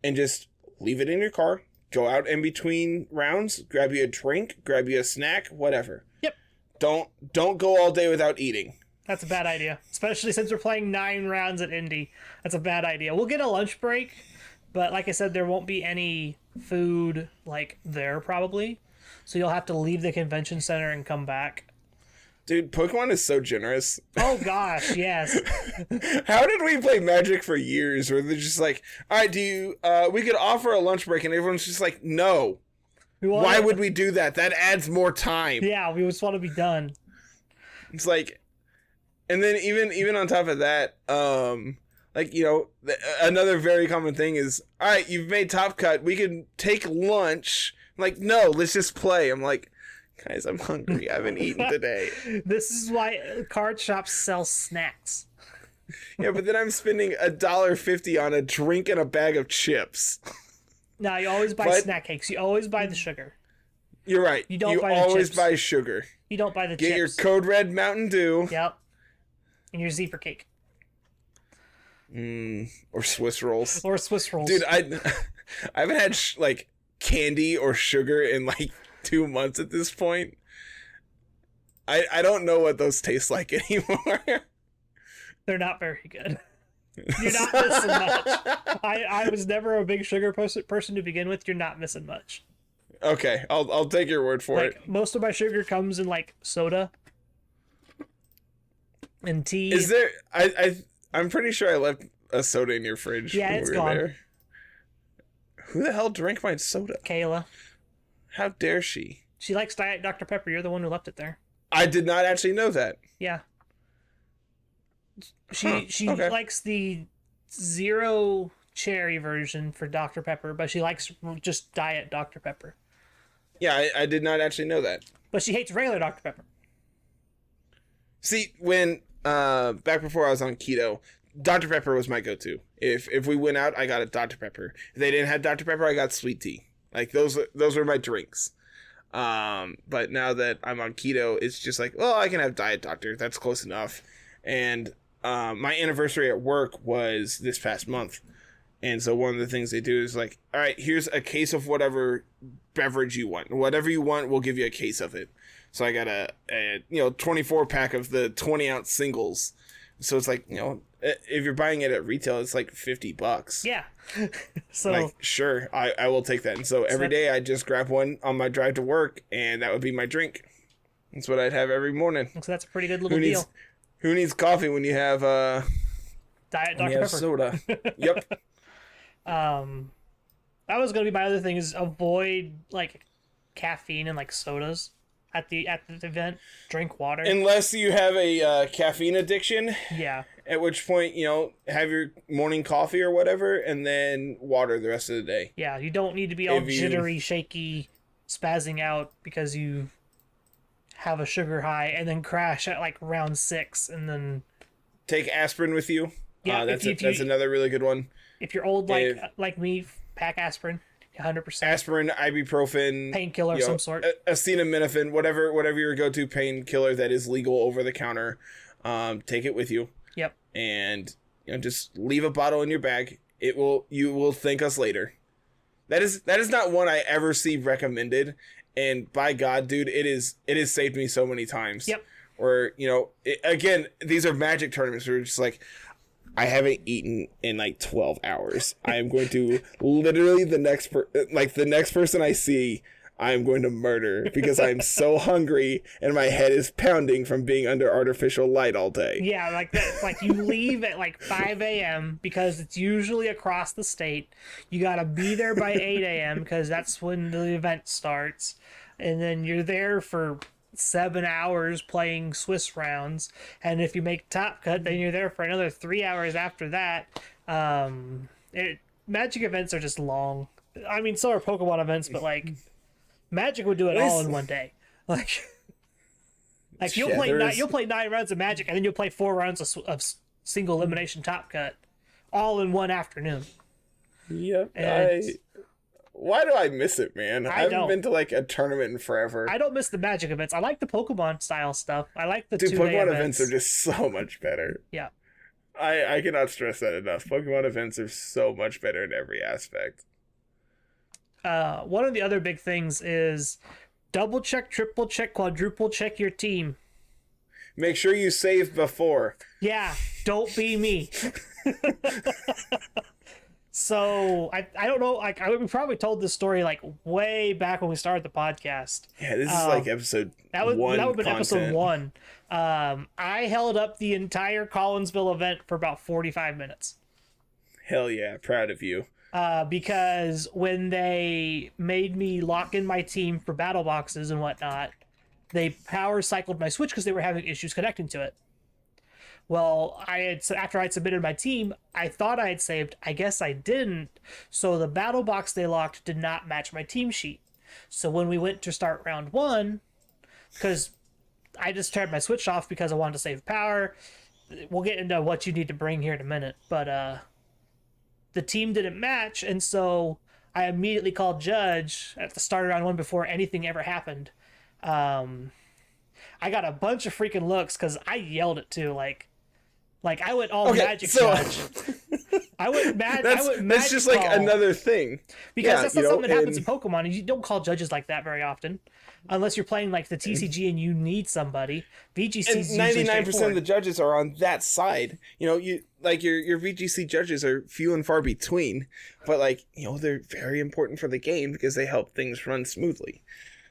and just leave it in your car, go out in between rounds, grab you a drink, grab you a snack, whatever. Yep. Don't go all day without eating. That's a bad idea, especially since we're playing 9 rounds at Indy. That's a bad idea. We'll get a lunch break, but like I said, there won't be any food like there probably. So you'll have to leave the convention center and come back. Dude, Pokemon is so generous. Oh gosh, yes. How did we play Magic for years where they're just like, all right, we could offer a lunch break, and everyone's just like, no. Why would we do that? That adds more time. Yeah, we just want to be done. It's like, and then even on top of that, like, you know, another very common thing is, all right, you've made Top Cut, we can take lunch. I'm like, no, let's just play. I'm like, guys, I'm hungry. I haven't eaten today. This is why card shops sell snacks. Yeah, but then I'm spending $1.50 on a drink and a bag of chips. No, you always buy snack cakes. You always buy the sugar. You're right. You always buy sugar. You don't buy the chips. Get your Code Red Mountain Dew. Yep. And your zebra cake. Or Swiss rolls. Or Swiss rolls. Dude, I haven't had like candy or sugar in like 2 months at this point. I don't know what those taste like anymore. They're not very good. You're not missing much. I was never a big sugar person to begin with. You're not missing much. Okay, I'll take your word for it. Most of my sugar comes in like soda and tea. Is there? I'm pretty sure I left a soda in your fridge. Yeah, it's gone. There. Who the hell drank my soda? Kayla. How dare she? She likes Diet Dr. Pepper. You're the one who left it there. I did not actually know that. Yeah. She likes the zero cherry version for Dr. Pepper, but she likes just Diet Dr. Pepper. Yeah, I did not actually know that. But she hates regular Dr. Pepper. See, when back before I was on keto, Dr. Pepper was my go-to. If we went out, I got a Dr. Pepper. If they didn't have Dr. Pepper, I got sweet tea. Like those were my drinks. But now that I'm on keto, it's just like, well, I can have Diet Doctor. That's close enough. And my anniversary at work was this past month. And so one of the things they do is like, all right, here's a case of whatever beverage you want. Whatever you want, we'll give you a case of it. So I got a 24 pack of the 20-ounce singles. So it's like, if you're buying it at retail, it's like $50. Yeah. So like, sure, I will take that. And so every day I just grab one on my drive to work, and that would be my drink. That's what I'd have every morning. So that's a pretty good little deal. Who needs coffee when you have Diet Dr. Pepper soda? Yep. That was gonna be my other thing is avoid like caffeine and like sodas at the event. Drink water unless you have a caffeine addiction. Yeah. At which point, have your morning coffee or whatever, and then water the rest of the day. Yeah, you don't need to be all jittery, shaky, spazzing out because you have a sugar high and then crash at like round 6 and then take asprin with you. Yeah, that's another really good one. If you're old like me, pack aspirin, 100%. Aspirin, ibuprofen, painkiller of some sort, acetaminophen, whatever your go-to painkiller that is legal over the counter. Take it with you. Yep. And just leave a bottle in your bag. You will thank us later. That is not one I ever see recommended, and by God, dude, it has saved me so many times. Yep. Where again, these are Magic tournaments where it's just like, I haven't eaten in like 12 hours. I am going to literally the next person I see, I am going to murder because I'm so hungry and my head is pounding from being under artificial light all day. Yeah, like that. Like you leave at like 5 a.m. because it's usually across the state. You got to be there by 8 a.m. because that's when the event starts. And then you're there for 7 hours playing Swiss rounds. And if you make top cut, then you're there for another 3 hours after that. Magic events are just long. I mean, so are Pokemon events, but like Magic would do it all in one day. Like you'll play 9 rounds of Magic, and then you'll play 4 rounds of single elimination top cut, all in one afternoon. Yep. Why do I miss it, man? I haven't been to like a tournament in forever. I don't miss the Magic events. I like the Pokemon style stuff. I like the 2-day Pokemon events are just so much better. Yeah. I cannot stress that enough. Pokemon events are so much better in every aspect. One of the other big things is double check, triple check, quadruple check your team. Make sure you save before. Yeah, don't be me. So I don't know. Like we probably told this story like way back when we started the podcast. Yeah, this is like episode 1. That would have been episode 1. I held up the entire Collinsville event for about 45 minutes. Hell yeah, proud of you. Because when they made me lock in my team for battle boxes and whatnot, they power cycled my Switch because they were having issues connecting to it. Well, after I'd submitted my team, I thought I had saved. I guess I didn't. So the battle box they locked did not match my team sheet. So when we went to start round 1, because I just turned my Switch off because I wanted to save power. We'll get into what you need to bring here in a minute, but the team didn't match, and so I immediately called Judge at the start of round 1 before anything ever happened. I got a bunch of freaking looks because I yelled it too, like I went all Magic Judge. I went mad. That's just like another thing because that's not something that happens in Pokemon. And you don't call judges like that very often, unless you're playing like the TCG and you need somebody. VGC and 99% of the judges are on that side. You like your VGC judges are few and far between, but like they're very important for the game because they help things run smoothly.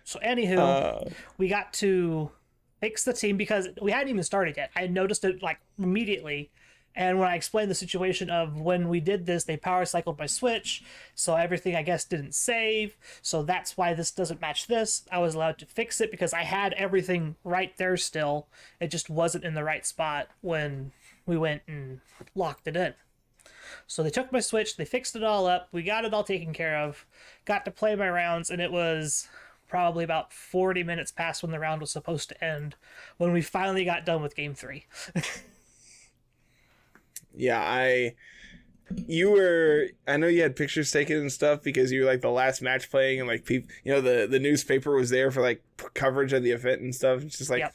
So anywho, we got to fix the team because we hadn't even started yet. I noticed it like immediately. And when I explained the situation of when we did this, they power cycled my Switch. So everything, I guess, didn't save. So that's why this doesn't match this. I was allowed to fix it because I had everything right there still. It just wasn't in the right spot when we went and locked it in. So they took my Switch, they fixed it all up. We got it all taken care of. Got to play my rounds, and it was probably about 40 minutes past when the round was supposed to end when we finally got done with game 3. Yeah, I know you had pictures taken and stuff because you were like the last match playing and like people, the newspaper was there for like coverage of the event and stuff. It's just like, yep.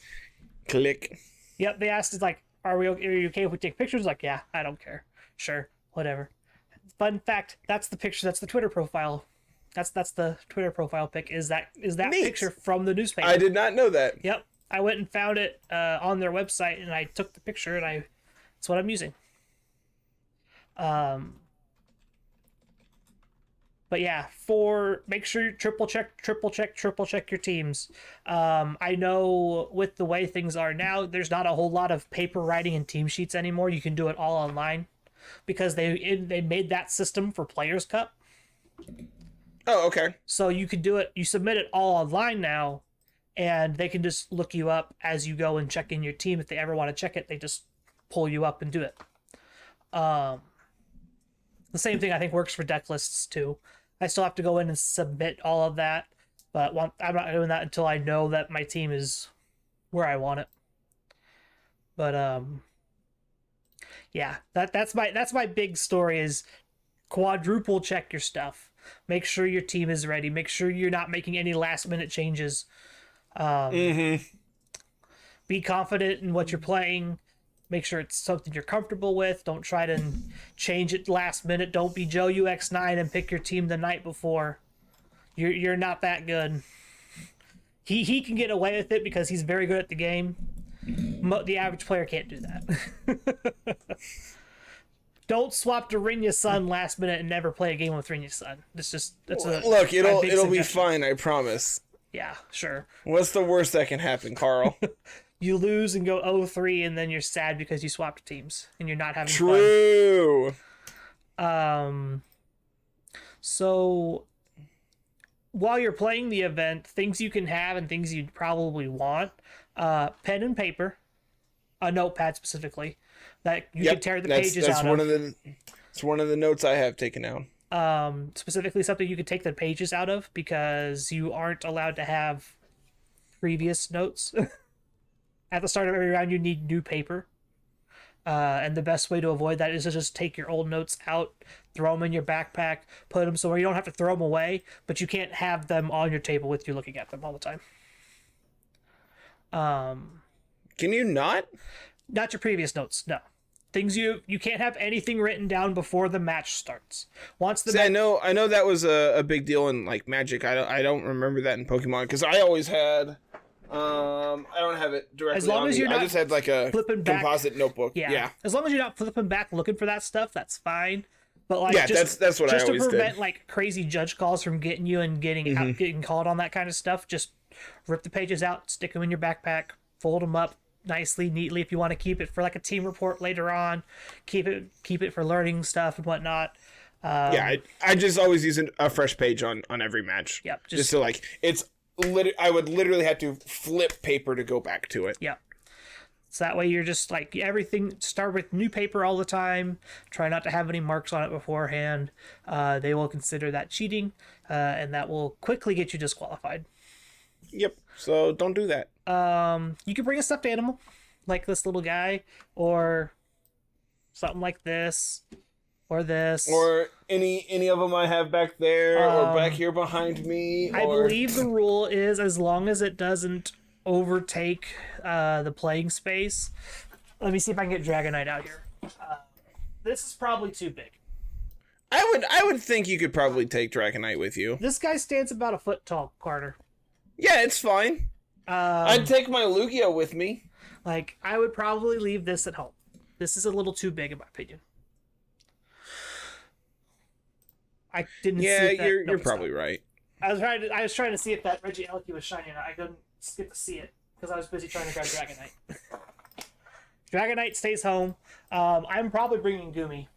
Click. Yep. They asked us like, are you okay if we take pictures? Like, yeah, I don't care. Sure. Whatever. Fun fact. That's the picture. That's the Twitter profile. That's the Twitter profile pic. Is that Neat. Picture from the newspaper? I did not know that. Yep. I went and found it on their website and I took the picture and that's what I'm using. But yeah, make sure you triple check your teams. I know with the way things are now, there's not a whole lot of paper writing in team sheets anymore. You can do it all online because they made that system for Players Cup. Oh, okay. So you could do it. You submit it all online now, and they can just look you up as you go and check in your team. If they ever want to check it, they just pull you up and do it. The same thing I think works for deck lists too. I still have to go in and submit all of that, but I'm not doing that until I know that my team is where I want it. But yeah, that's my big story is quadruple check your stuff. Make sure your team is ready. Make sure you're not making any last minute changes. Be confident in what you're playing. Make sure it's something you're comfortable with. Don't try to change it last minute. Don't be Joe UX9 and pick your team the night before. You're not that good. He can get away with it because he's very good at the game. The average player can't do that. Don't swap to Rinya's Sun last minute and never play a game with Rinya's Sun. Look, it'll be fine, I promise. Yeah, sure. What's the worst that can happen, Carl? You lose and go 0-3, and then you're sad because you swapped teams and you're not having True. fun. So while you're playing the event, things you can have and things you'd probably want: pen and paper, a notepad specifically that you can tear the pages out of. It's one of the notes I have taken down. Specifically something you could take the pages out of because you aren't allowed to have previous notes. At the start of every round, you need new paper. And the best way to avoid that is to just take your old notes out, throw them in your backpack, put them somewhere. You don't have to throw them away, but you can't have them on your table with you looking at them all the time. Can you not? Not your previous notes, no. Things you can't have anything written down before the match starts. I know that was a big deal in like Magic. I don't remember that in Pokemon because I always had. I don't have it directly. As long as you're not, I just had like a composite notebook. Yeah. As long as you're not flipping back looking for that stuff, that's fine. But like, that's what I always did. Just to prevent like crazy judge calls from getting you and getting called on that kind of stuff, just rip the pages out, stick them in your backpack, fold them up nicely, neatly. If you want to keep it for like a team report later on, keep it for learning stuff and whatnot. I just always use a fresh page on every match. Yep. Just so like I would literally have to flip paper to go back to it. Yep. So that way you're just like everything, start with new paper all the time. Try not to have any marks on it beforehand. They will consider that cheating, and that will quickly get you disqualified. Yep. So don't do that. You can bring a stuffed animal, like this little guy, or something like this, or this, or any of them I have back there, or back here behind me. I believe the rule is as long as it doesn't overtake the playing space. Let me see if I can get Dragonite out here. This is probably too big. I would think you could probably take Dragonite with you. This guy stands about a foot tall, Carter. Yeah, it's fine. I'd take my Lugia with me. Like, I would probably leave this at home. This is a little too big in my opinion. I didn't see that. Yeah, you're probably right. I was trying to see if that Regieleki was shiny or not. I couldn't get to see it because I was busy trying to grab Dragonite. Dragonite stays home. I'm probably bringing Gumi.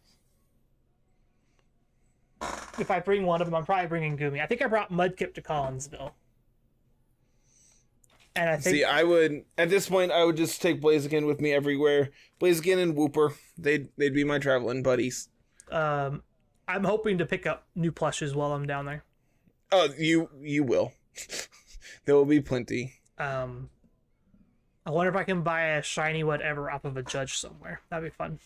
If I bring one of them, I'm probably bringing Gumi. I think I brought Mudkip to Collinsville. And I think I would at this point I would just take Blaziken with me everywhere. Blaziken and Wooper, they'd be my traveling buddies. I'm hoping to pick up new plushes while I'm down there. Oh, you will. There will be plenty. I wonder if I can buy a shiny whatever off of a judge somewhere. That'd be fun.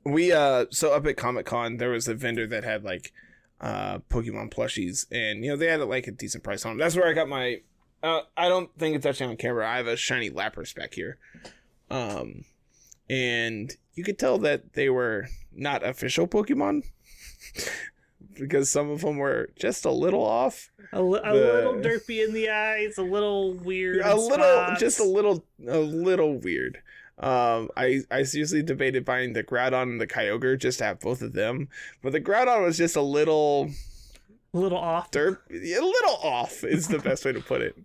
We so up at Comic-Con there was a vendor that had like Pokemon plushies, and they had like a decent price on them. That's where I got my I don't think it's actually on camera. I have a shiny Lapras back here. And you could tell that they were not official Pokemon because some of them were just a little off. A little derpy in the eyes, a little weird. Just a little weird. I seriously debated buying the Groudon and the Kyogre just to have both of them, but the Groudon was just a little off. A little off is the best way to put it.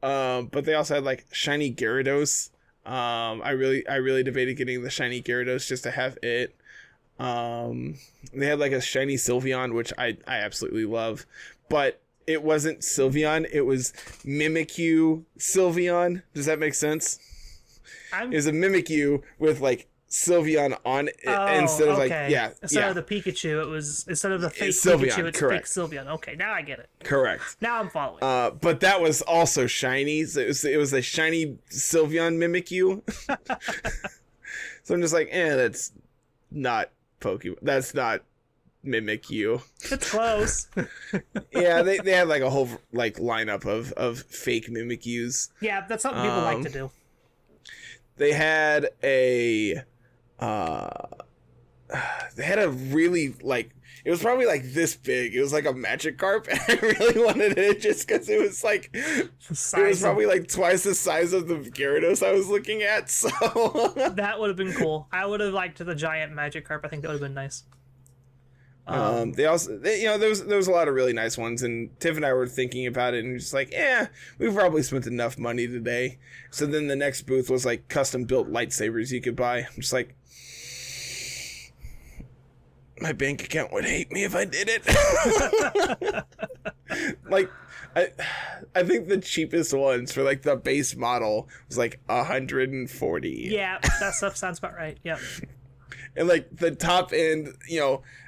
But they also had like shiny Gyarados. I really debated getting the shiny Gyarados just to have it. They had like a shiny Sylveon, which I absolutely love, but it wasn't Sylveon. It was Mimikyu Sylveon. Does that make sense? It was a Mimikyu with like Sylveon on it instead of instead of the Pikachu, it was instead of the fake Sylveon, Pikachu, it's correct. Fake Sylveon. Okay, now I get it. Correct. Now I'm following. But that was also shiny. So it was a shiny Sylveon Mimikyu. So I'm just like, that's not Pokemon. That's not Mimikyu. It's close. Yeah, they had like a whole like lineup of fake Mimikyus. Yeah, that's something people like to do. They had a really like, it was probably like this big. It was like a Magikarp, and I really wanted it just because it was like it was probably like twice the size of the Gyarados I was looking at. So that would have been cool. I would have liked the giant Magikarp. I think that would have been nice. There was a lot of really nice ones, and Tiff and I were thinking about it and just like, we probably spent enough money today. So then the next booth was like custom built lightsabers you could buy. I'm just like, my bank account would hate me if I did it. Like, I think the cheapest ones for like the base model was like $140. Yeah, that stuff sounds about right. Yeah. And like the top end,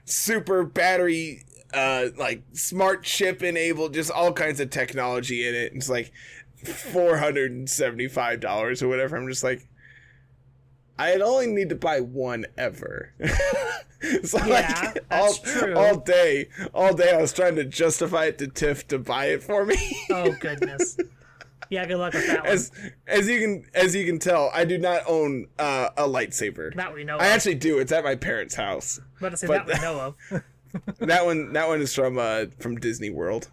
super battery, like smart chip enabled, just all kinds of technology in it. It's like $475 or whatever. I'm just like, I'd only need to buy one ever. So yeah, like that's true. all day I was trying to justify it to Tiff to buy it for me. Oh goodness. Yeah, good luck with that one. As you can tell, I do not own a lightsaber. That we know of. I actually do. It's at my parents' house. That we know of. that one is from Disney World.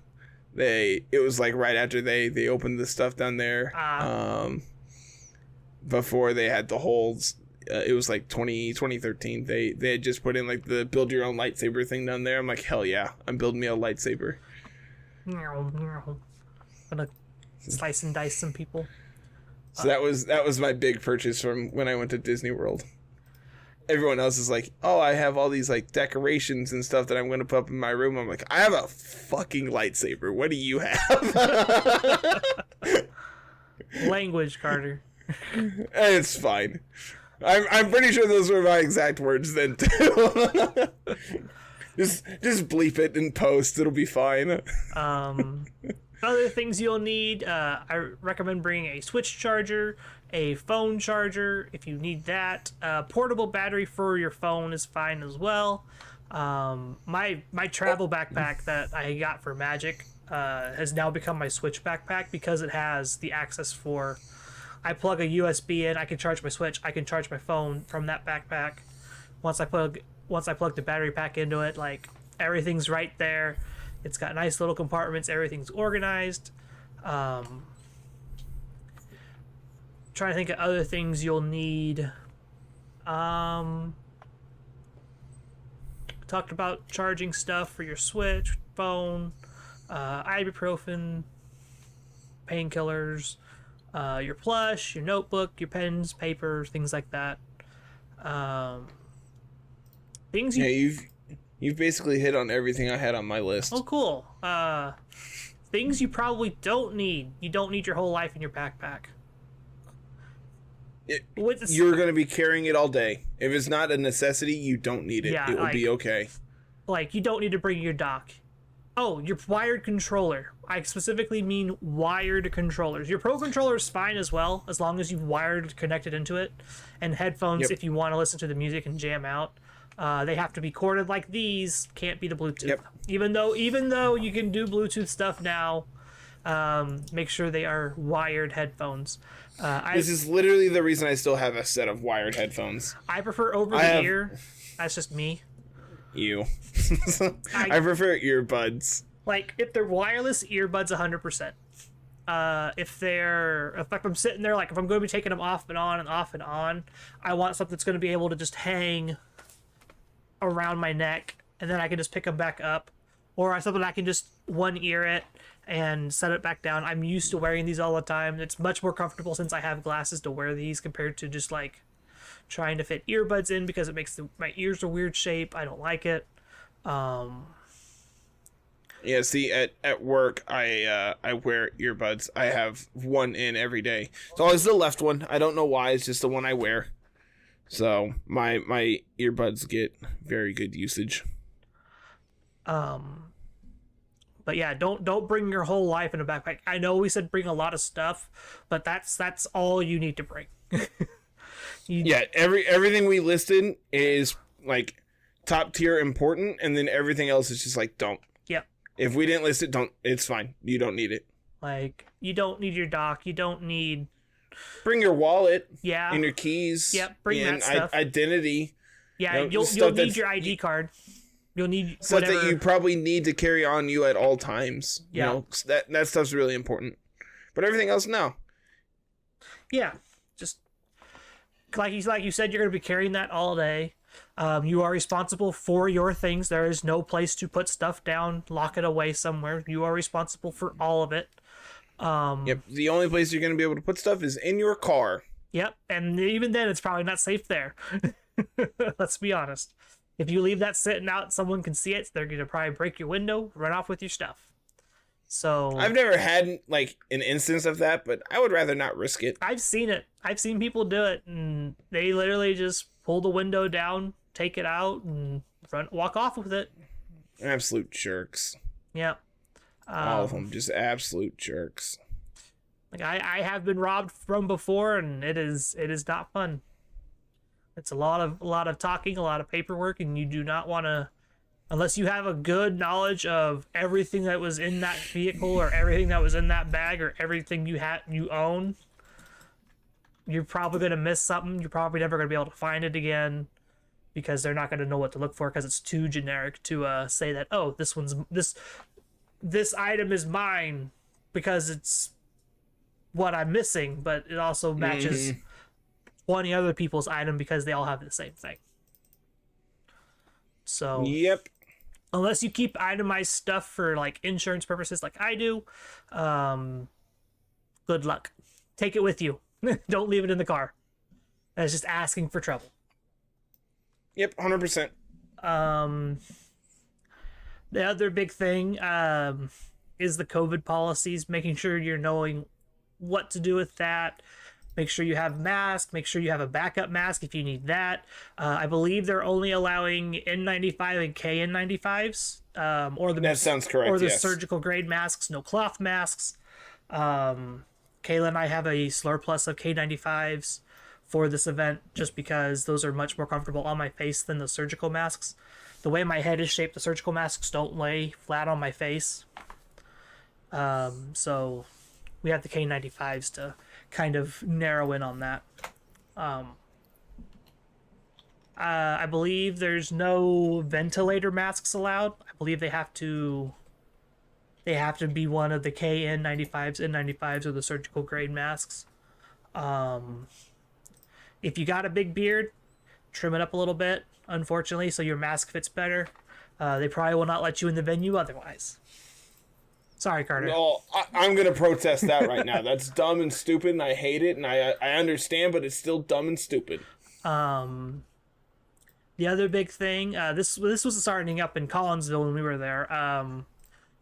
It was like right after they opened the stuff down there. Before they had the holes. It was like 2013. They had just put in like the build your own lightsaber thing down there. I'm like, hell yeah, I'm building me a lightsaber. Gonna slice and dice some people. So that was my big purchase from when I went to Disney World. Everyone else is like, oh, I have all these like decorations and stuff that I'm going to put up in my room. I'm like, I have a fucking lightsaber. What do you have? Language, Carter. It's fine. I'm pretty sure those were my exact words then too. just bleep it in post. It'll be fine. Other things you'll need, I recommend bringing a Switch charger, a phone charger if you need that. Portable battery for your phone is fine as well. My travel backpack that I got for Magic has now become my Switch backpack because it has the access for, I plug a USB in, I can charge my Switch, I can charge my phone from that backpack. Once I plug the battery pack into it, like everything's right there. It's got nice little compartments. Everything's organized. Trying to think of other things you'll need. Talked about charging stuff for your Switch, phone, ibuprofen, painkillers, your plush, your notebook, your pens, paper, things like that. Things You've basically hit on everything I had on my list. Oh, cool. Things you probably don't need. You don't need your whole life in your backpack. You're going to be carrying it all day. If it's not a necessity, you don't need it. Yeah, it will be okay. Like, you don't need to bring your dock. Oh, your wired controller. I specifically mean wired controllers. Your Pro controller is fine as well, as long as you've wired connected into it. And headphones, if you want to listen to the music and jam out, they have to be corded like these. Can't be the Bluetooth. Yep. Even though you can do Bluetooth stuff now, make sure they are wired headphones. This is literally the reason I still have a set of wired headphones. I prefer over the ear. That's just me. You. I prefer earbuds. Like, if they're wireless, earbuds 100%. If I'm sitting there, like, if I'm going to be taking them off and on and off and on, I want something that's going to be able to just hang around my neck, and then I can just pick them back up. Or something I can just one ear it and set it back down. I'm used to wearing these all the time. It's much more comfortable since I have glasses to wear these compared to just, like, trying to fit earbuds in because it makes my ears a weird shape. I don't like it. Yeah, see, at work, I wear earbuds. I have one in every day. It's always the left one. I don't know why. It's just the one I wear. So my earbuds get very good usage. But yeah, don't bring your whole life in a backpack. I know we said bring a lot of stuff, but that's all you need to bring. Everything we listed is like top tier important, and then everything else is just like don't. Yep. If we didn't list it, don't. It's fine. You don't need it. Like, you don't need your dock. You don't need. Bring your wallet. Yeah. And your keys. Yep. Bring that stuff. Identity. Yeah, you'll need your ID card. You'll need stuff whatever. that you probably need to carry on you at all times. Yeah. You know, that stuff's really important. But everything else, no. Yeah. Just like you said, you're going to be carrying that all day. You are responsible for your things. There is no place to put stuff down, lock it away somewhere. You are responsible for all of it. Yep. The only place you're going to be able to put stuff is in your car. Yep. And even then, it's probably not safe there. Let's be honest. If you leave that sitting out, someone can see it. They're going to probably break your window, run off with your stuff. So I've never had like an instance of that, but I would rather not risk it. I've seen it. I've seen people do it, and they literally just pull the window down, take it out, and walk off with it. Absolute jerks. Yep. All of them, just absolute jerks. Like I have been robbed from before, and it is not fun. It's a lot of talking, a lot of paperwork, and you do not want to, unless you have a good knowledge of everything that was in that vehicle or everything that was in that bag or everything you own. You're probably going to miss something. You're probably never going to be able to find it again because they're not going to know what to look for because it's too generic to say that, oh, this item is mine because it's what I'm missing, but it also matches 20 other people's item because they all have the same thing. So yep. Unless you keep itemized stuff for like insurance purposes like I do, good luck. Take it with you. Don't leave it in the car. That's just asking for trouble. Yep, 100%. The other big thing is the COVID policies, making sure you're knowing what to do with that. Make sure you have masks. Make sure you have a backup mask if you need that. I believe they're only allowing N95 and KN95s. That sounds correct, Or the yes. surgical grade masks, no cloth masks. Kayla and I have a surplus of K95s for this event just because those are much more comfortable on my face than the surgical masks. The way my head is shaped, the surgical masks don't lay flat on my face. So we have the K95s to kind of narrow in on that. I believe there's no ventilator masks allowed. I believe they have to be one of the KN95s, N95s, or the surgical grade masks. If you got a big beard, trim it up a little bit, unfortunately, so your mask fits better. They probably will not let you in the venue otherwise. Sorry, Carter. No, I'm going to protest that right now. That's dumb and stupid, and I hate it, and I understand, but it's still dumb and stupid. The other big thing, this was starting up in Collinsville when we were there.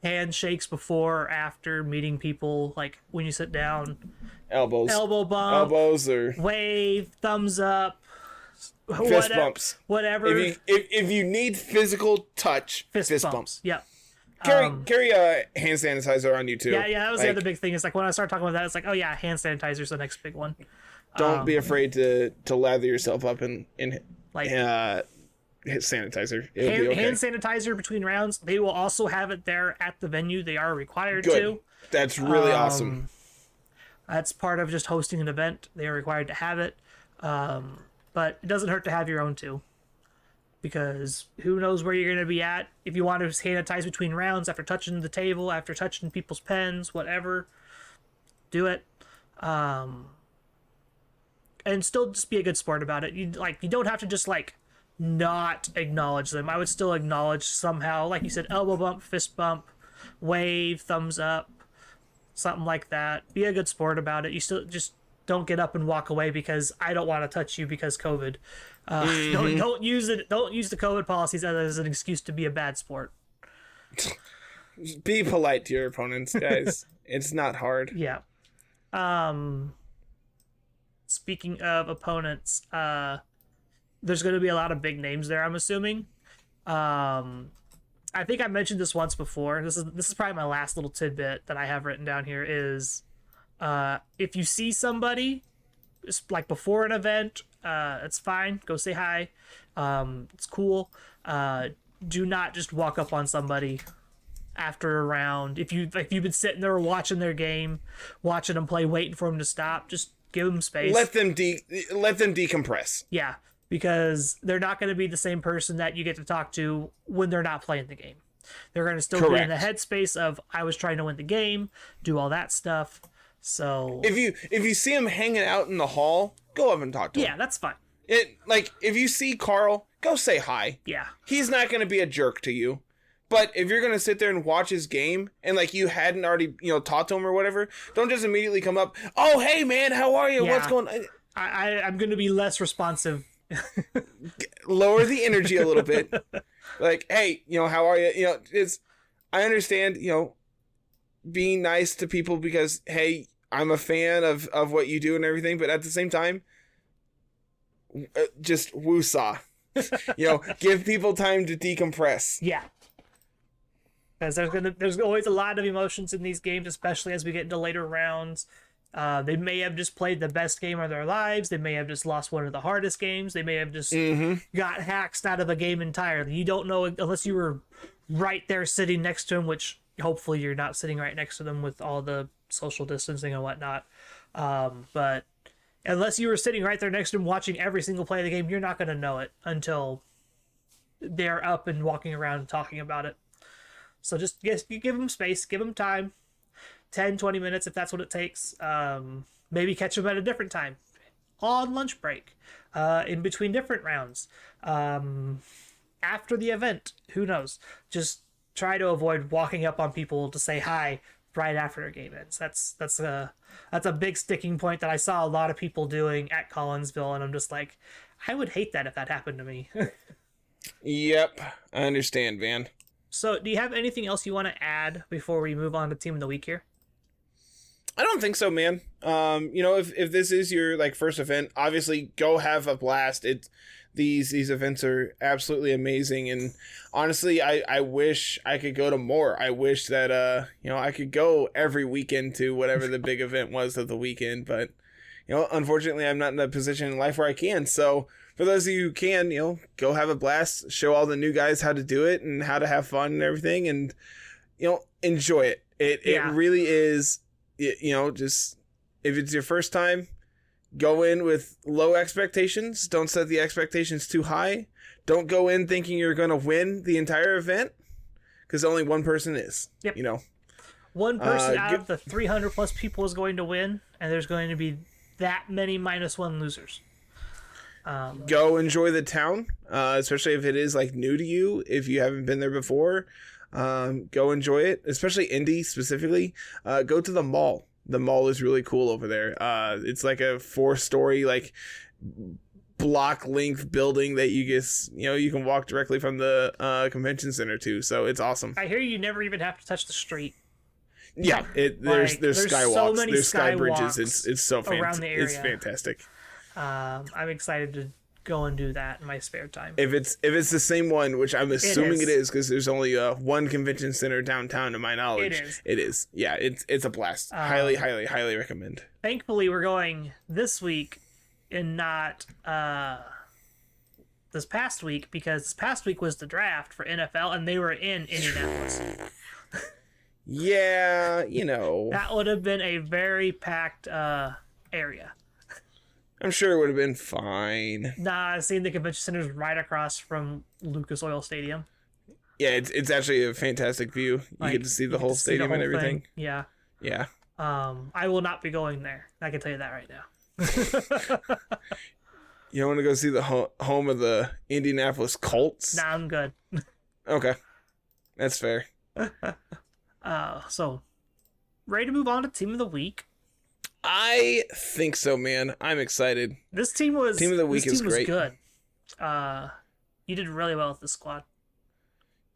Handshakes before or after meeting people, like when you sit down. Elbows. Elbow bump. Elbows or wave, thumbs up. Fist bumps. Whatever. If you need physical touch, fist bumps. Yep. Carry a hand sanitizer on you too. Yeah, that was the other big thing. It's like when I started talking about that, it's like, oh yeah, hand sanitizer's the next big one. Don't be afraid to lather yourself up in sanitizer. Hand sanitizer between rounds. They will also have it there at the venue. They are required Good. to. That's really awesome. That's part of just hosting an event. They are required to have it. But it doesn't hurt to have your own too. Because who knows where you're going to be at. If you want to sanitize between rounds after touching the table, after touching people's pens, whatever, do it. And still just be a good sport about it. You don't have to just not acknowledge them. I would still acknowledge somehow, like you said, elbow bump, fist bump, wave, thumbs up, something like that. Be a good sport about it. You still just don't get up and walk away because I don't want to touch you because COVID. Don't use it. Don't use the COVID policies as an excuse to be a bad sport. Be polite to your opponents, guys. It's not hard. Yeah. Speaking of opponents, there's going to be a lot of big names there, I'm assuming. I think I mentioned this once before. This is probably my last little tidbit that I have written down here is if you see somebody like before an event, it's fine. Go say hi. It's cool. Do not just walk up on somebody after a round. If you've been sitting there watching their game, watching them play, waiting for them to stop, just give them space. Let them decompress. Yeah, because they're not going to be the same person that you get to talk to when they're not playing the game. They're going to still be in the headspace of I was trying to win the game, do all that stuff. So if you see him hanging out in the hall, go up and talk to him. Yeah, that's fine. If you see Carl, go say hi. Yeah. He's not going to be a jerk to you. But if you're going to sit there and watch his game and you hadn't already, talked to him or whatever, don't just immediately come up, "Oh, hey man, how are you? Yeah. What's going on?" I'm going to be less responsive. Lower the energy a little bit. Hey, how are you? I understand, being nice to people because, hey, I'm a fan of what you do and everything, but at the same time, just woosah. Give people time to decompress. Yeah. Because there's always a lot of emotions in these games, especially as we get into later rounds. They may have just played the best game of their lives. They may have just lost one of the hardest games. They may have just got hacked out of a game entirely. You don't know unless you were right there sitting next to them, which hopefully you're not sitting right next to them with all the social distancing and whatnot. But unless you were sitting right there next to them watching every single play of the game, you're not going to know it until they're up and walking around and talking about it. So just you give them space, give them time, 10, 20 minutes if that's what it takes. Maybe catch them at a different time, on lunch break, in between different rounds, after the event. Who knows? Just try to avoid walking up on people to say hi right after a game ends. That's a big sticking point that I saw a lot of people doing at Collinsville, and I'm just like, I would hate that if that happened to me. Yep, I understand, Van. So, do you have anything else you want to add before we move on to Team of the Week here? I don't think so, man. If this is your first event, obviously go have a blast. These events are absolutely amazing, and honestly, I wish I could go to more. I wish that I could go every weekend to whatever the big event was of the weekend, but unfortunately, I'm not in a position in life where I can. So for those of you who can, go have a blast, show all the new guys how to do it and how to have fun and everything, and enjoy it. It really is. Just if it's your first time, go in with low expectations. Don't set the expectations too high. Don't go in thinking you're going to win the entire event, because only one person is. Yep. One person out of the 300 plus people is going to win, and there's going to be that many -1 losers. Go enjoy the town, especially if it is new to you. If you haven't been there before, go enjoy it, especially Indy specifically. Go to the mall. The mall is really cool over there. It's like a 4-story block length building that you can walk directly from the convention center to. So it's awesome. I hear you never even have to touch the street. Yeah, there's skywalks, so many there's sky skywalks bridges. It's so around the area. It's fantastic. I'm excited to go and do that in my spare time. If it's the same one, which I'm assuming it is, because there's only one convention center downtown to my knowledge. It is. Yeah, it's a blast. Highly recommend. Thankfully, we're going this week and not this past week, because this past week was the draft for NFL and they were in Indianapolis. Yeah, you know. That would have been a very packed area. I'm sure it would have been fine. Nah, seeing the convention center is right across from Lucas Oil Stadium. Yeah, it's actually a fantastic view. You get to see the whole stadium and everything. Thing. Yeah. Yeah. I will not be going there. I can tell you that right now. You don't want to go see the home of the Indianapolis Colts? Nah, I'm good. Okay. That's fair. So, ready to move on to Team of the Week? I think so, man. I'm excited. This team was... Team of the Week is great. Good. You did really well with this squad.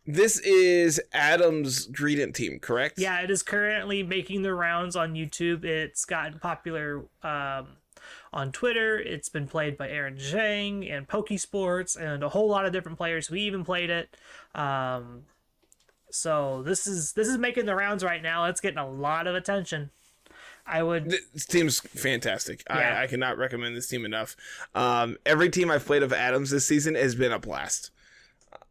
This is Adam's Greedent team, correct? Yeah, it is currently making the rounds on YouTube. It's gotten popular on Twitter. It's been played by Aaron Zhang and Pokesports and a whole lot of different players. We even played it. So this is making the rounds right now. It's getting a lot of attention. This team's fantastic. Yeah. I cannot recommend this team enough. Every team I've played of Adams this season has been a blast.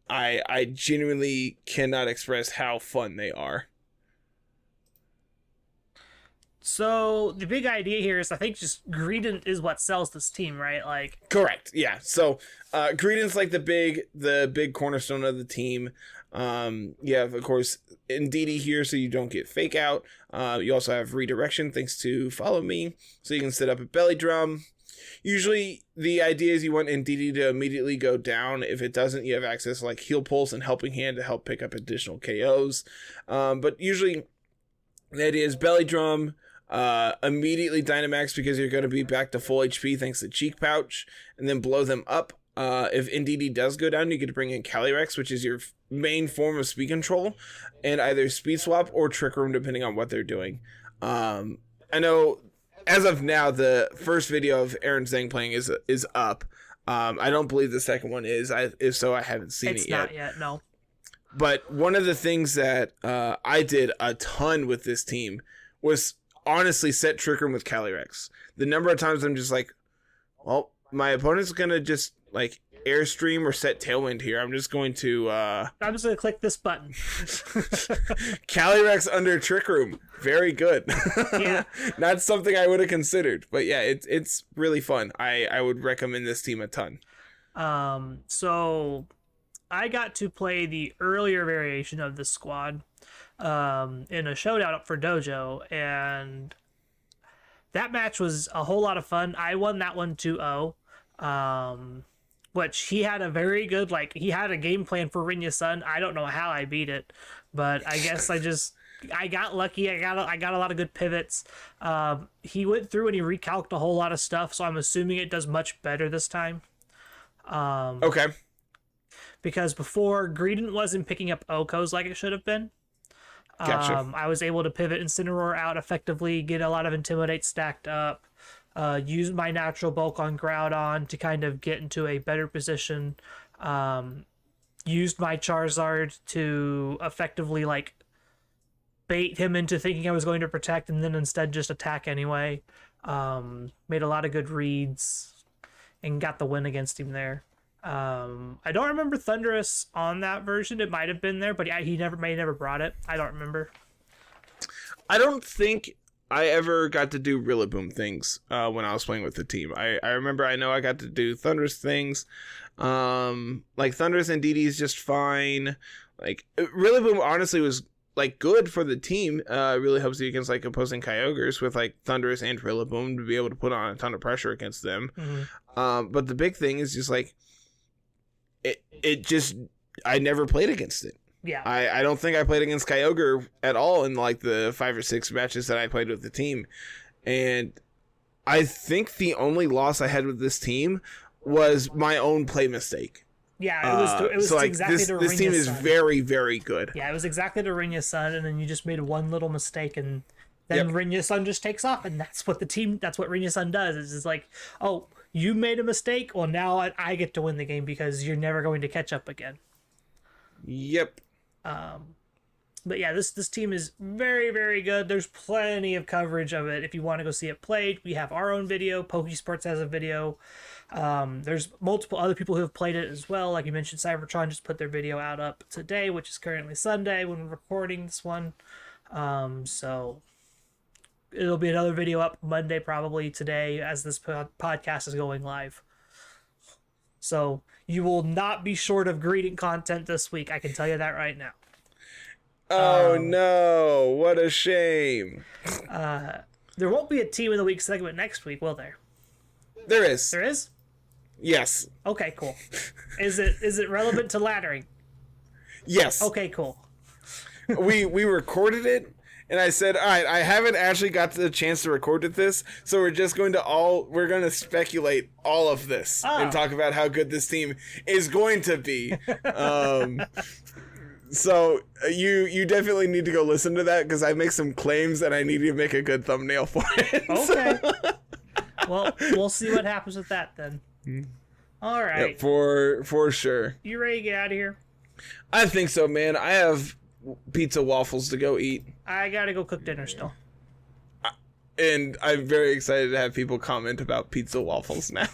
I genuinely cannot express how fun they are. So the big idea here is, I think, just Greedent is what sells this team, right? Like, correct. Yeah. So Greedent's like the big cornerstone of the team. You have, of course, Indy here, so you don't get fake out. You also have redirection thanks to Follow Me, so you can set up a belly drum. Usually the idea is you want Indy to immediately go down. If it doesn't, you have access to like Heal Pulse and Helping Hand to help pick up additional KOs. But usually the idea is belly drum, immediately Dynamax because you're going to be back to full HP thanks to Cheek Pouch, and then blow them up. If NDD does go down, you get to bring in Calyrex, which is your main form of speed control, and either Speed Swap or Trick Room, depending on what they're doing. I know, as of now, the first video of Aaron Zhang playing is up. I don't believe the second one is. If so, I haven't seen it yet. It's not yet, no. But one of the things that I did a ton with this team was honestly set Trick Room with Calyrex. The number of times I'm just like, well, my opponent's going to just like Airstream or set Tailwind here. I'm just going to click this button. Calyrex under Trick Room. Very good. Yeah. Not something I would have considered, but yeah, it's really fun. I would recommend this team a ton. So I got to play the earlier variation of this squad in a showdown up for Dojo, and that match was a whole lot of fun. I won that one 2-0. Which he had a very good, he had a game plan for Rinya Sun. I don't know how I beat it, but I guess I got lucky. I got a lot of good pivots. He went through and he recalced a whole lot of stuff, so I'm assuming it does much better this time. Okay. Because before, Greedent wasn't picking up Okos like it should have been. Gotcha. I was able to pivot Incineroar out effectively, get a lot of Intimidate stacked up. Use my natural bulk on Groudon to kind of get into a better position. Used my Charizard to effectively bait him into thinking I was going to protect and then instead just attack anyway. Made a lot of good reads and got the win against him there. I don't remember Thundurus on that version. It might have been there, but he never brought it. I don't remember. I don't think I ever got to do Rillaboom things when I was playing with the team. I remember, I know I got to do Thundurus things. Thundurus and DD is just fine. Rillaboom honestly was good for the team. Really helps you against opposing Kyogres with Thundurus and Rillaboom to be able to put on a ton of pressure against them. Mm-hmm. But the big thing is just I never played against it. Yeah. I don't think I played against Kyogre at all in the 5 or 6 matches that I played with the team. And I think the only loss I had with this team was my own play mistake. Yeah, it was exactly to Rinya's this team is Sun. very, very good. Yeah, it was exactly to Rinya's Sun, and then you just made one little mistake, and then Rinya's Sun just takes off, and that's what Rinya's Sun does. It's just you made a mistake. Well, now I get to win the game because you're never going to catch up again. Yep. But yeah, this team is very, very good. There's plenty of coverage of it. If you want to go see it played, we have our own video. Pokesports has a video. There's multiple other people who have played it as well. Like you mentioned, Cybertron just put their video out today, which is currently Sunday when we're recording this one. So it'll be another video up Monday, probably today, as this podcast is going live. So you will not be short of greeting content this week. I can tell you that right now. Oh no, what a shame. There won't be a Team of the Week segment next week, will there? There is. There is? Yes. Okay, cool. Is it relevant to laddering? Yes. Okay, cool. we recorded it, and I said, all right, I haven't actually got the chance to record this, so we're going to speculate all of this and talk about how good this team is going to be. So you definitely need to go listen to that, because I make some claims and I need to make a good thumbnail for it. Okay. Well, we'll see what happens with that then. All right. Yep, for sure. You ready to get out of here? I think so, man. I have pizza waffles to go eat. I gotta go cook dinner still. And I'm very excited to have people comment about pizza waffles now.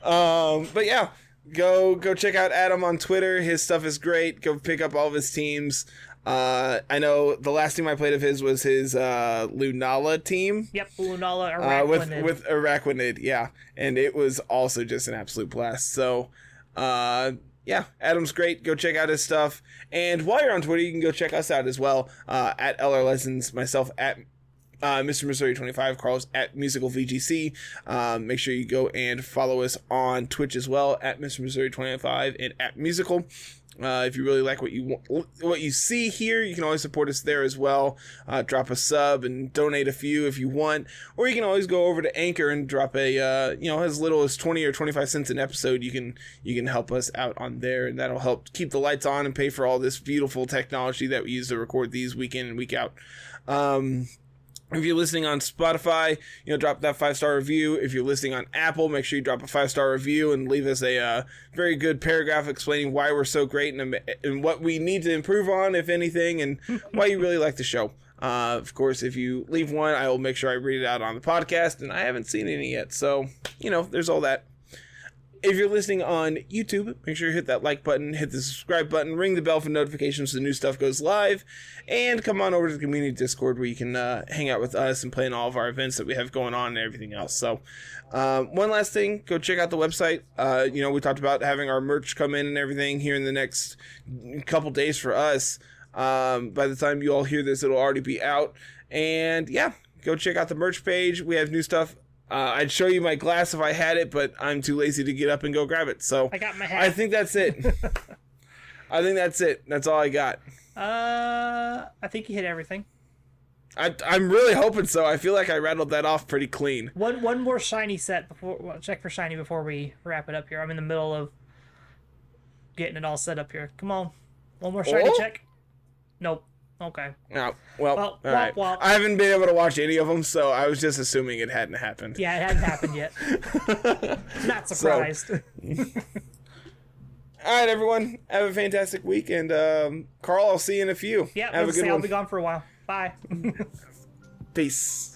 But yeah. Go check out Adam on Twitter. His stuff is great. Go pick up all of his teams. I know the last team I played of his was his Lunala team. Yep, Lunala Araquanid. With Araquanid, yeah. And it was also just an absolute blast. So, yeah, Adam's great. Go check out his stuff. And while you're on Twitter, you can go check us out as well. At LR Lessons, myself at Mr. Missouri 25, Carlos at Musical VGC. Make sure you go and follow us on Twitch as well at Mr. Missouri 25 and at Musical. If you really like what you see here, you can always support us there as well. Drop a sub and donate a few if you want, or you can always go over to Anchor and drop a as little as 20 or 25 cents an episode. You can help us out on there, and that'll help keep the lights on and pay for all this beautiful technology that we use to record these week in and week out. If you're listening on Spotify, drop that 5-star review. If you're listening on Apple, make sure you drop a 5-star review and leave us a very good paragraph explaining why we're so great and what we need to improve on, if anything, and why you really like the show. Of course, if you leave one, I will make sure I read it out on the podcast, and I haven't seen any yet, so, there's all that. If you're listening on YouTube, make sure you hit that like button, hit the subscribe button, ring the bell for notifications so the new stuff goes live, and come on over to the community Discord where you can hang out with us and play in all of our events that we have going on and everything else. So, one last thing, go check out the website. We talked about having our merch come in and everything here in the next couple days for us. By the time you all hear this, it'll already be out. And yeah, go check out the merch page. We have new stuff. I'd show you my glass if I had it, but I'm too lazy to get up and go grab it. So I got my hat. I think that's it. That's all I got. I think you hit everything. I'm really hoping so. I feel like I rattled that off pretty clean. One more shiny set check for shiny before we wrap it up here. I'm in the middle of getting it all set up here. Come on. One more shiny check. Nope. Okay. Oh, well, all right. Well. I haven't been able to watch any of them, so I was just assuming it hadn't happened. Yeah, it hadn't happened yet. Not surprised. So, all right, everyone. Have a fantastic week, and Carl, I'll see you in a few. Yeah, have a good one. I'll be gone for a while. Bye. Peace.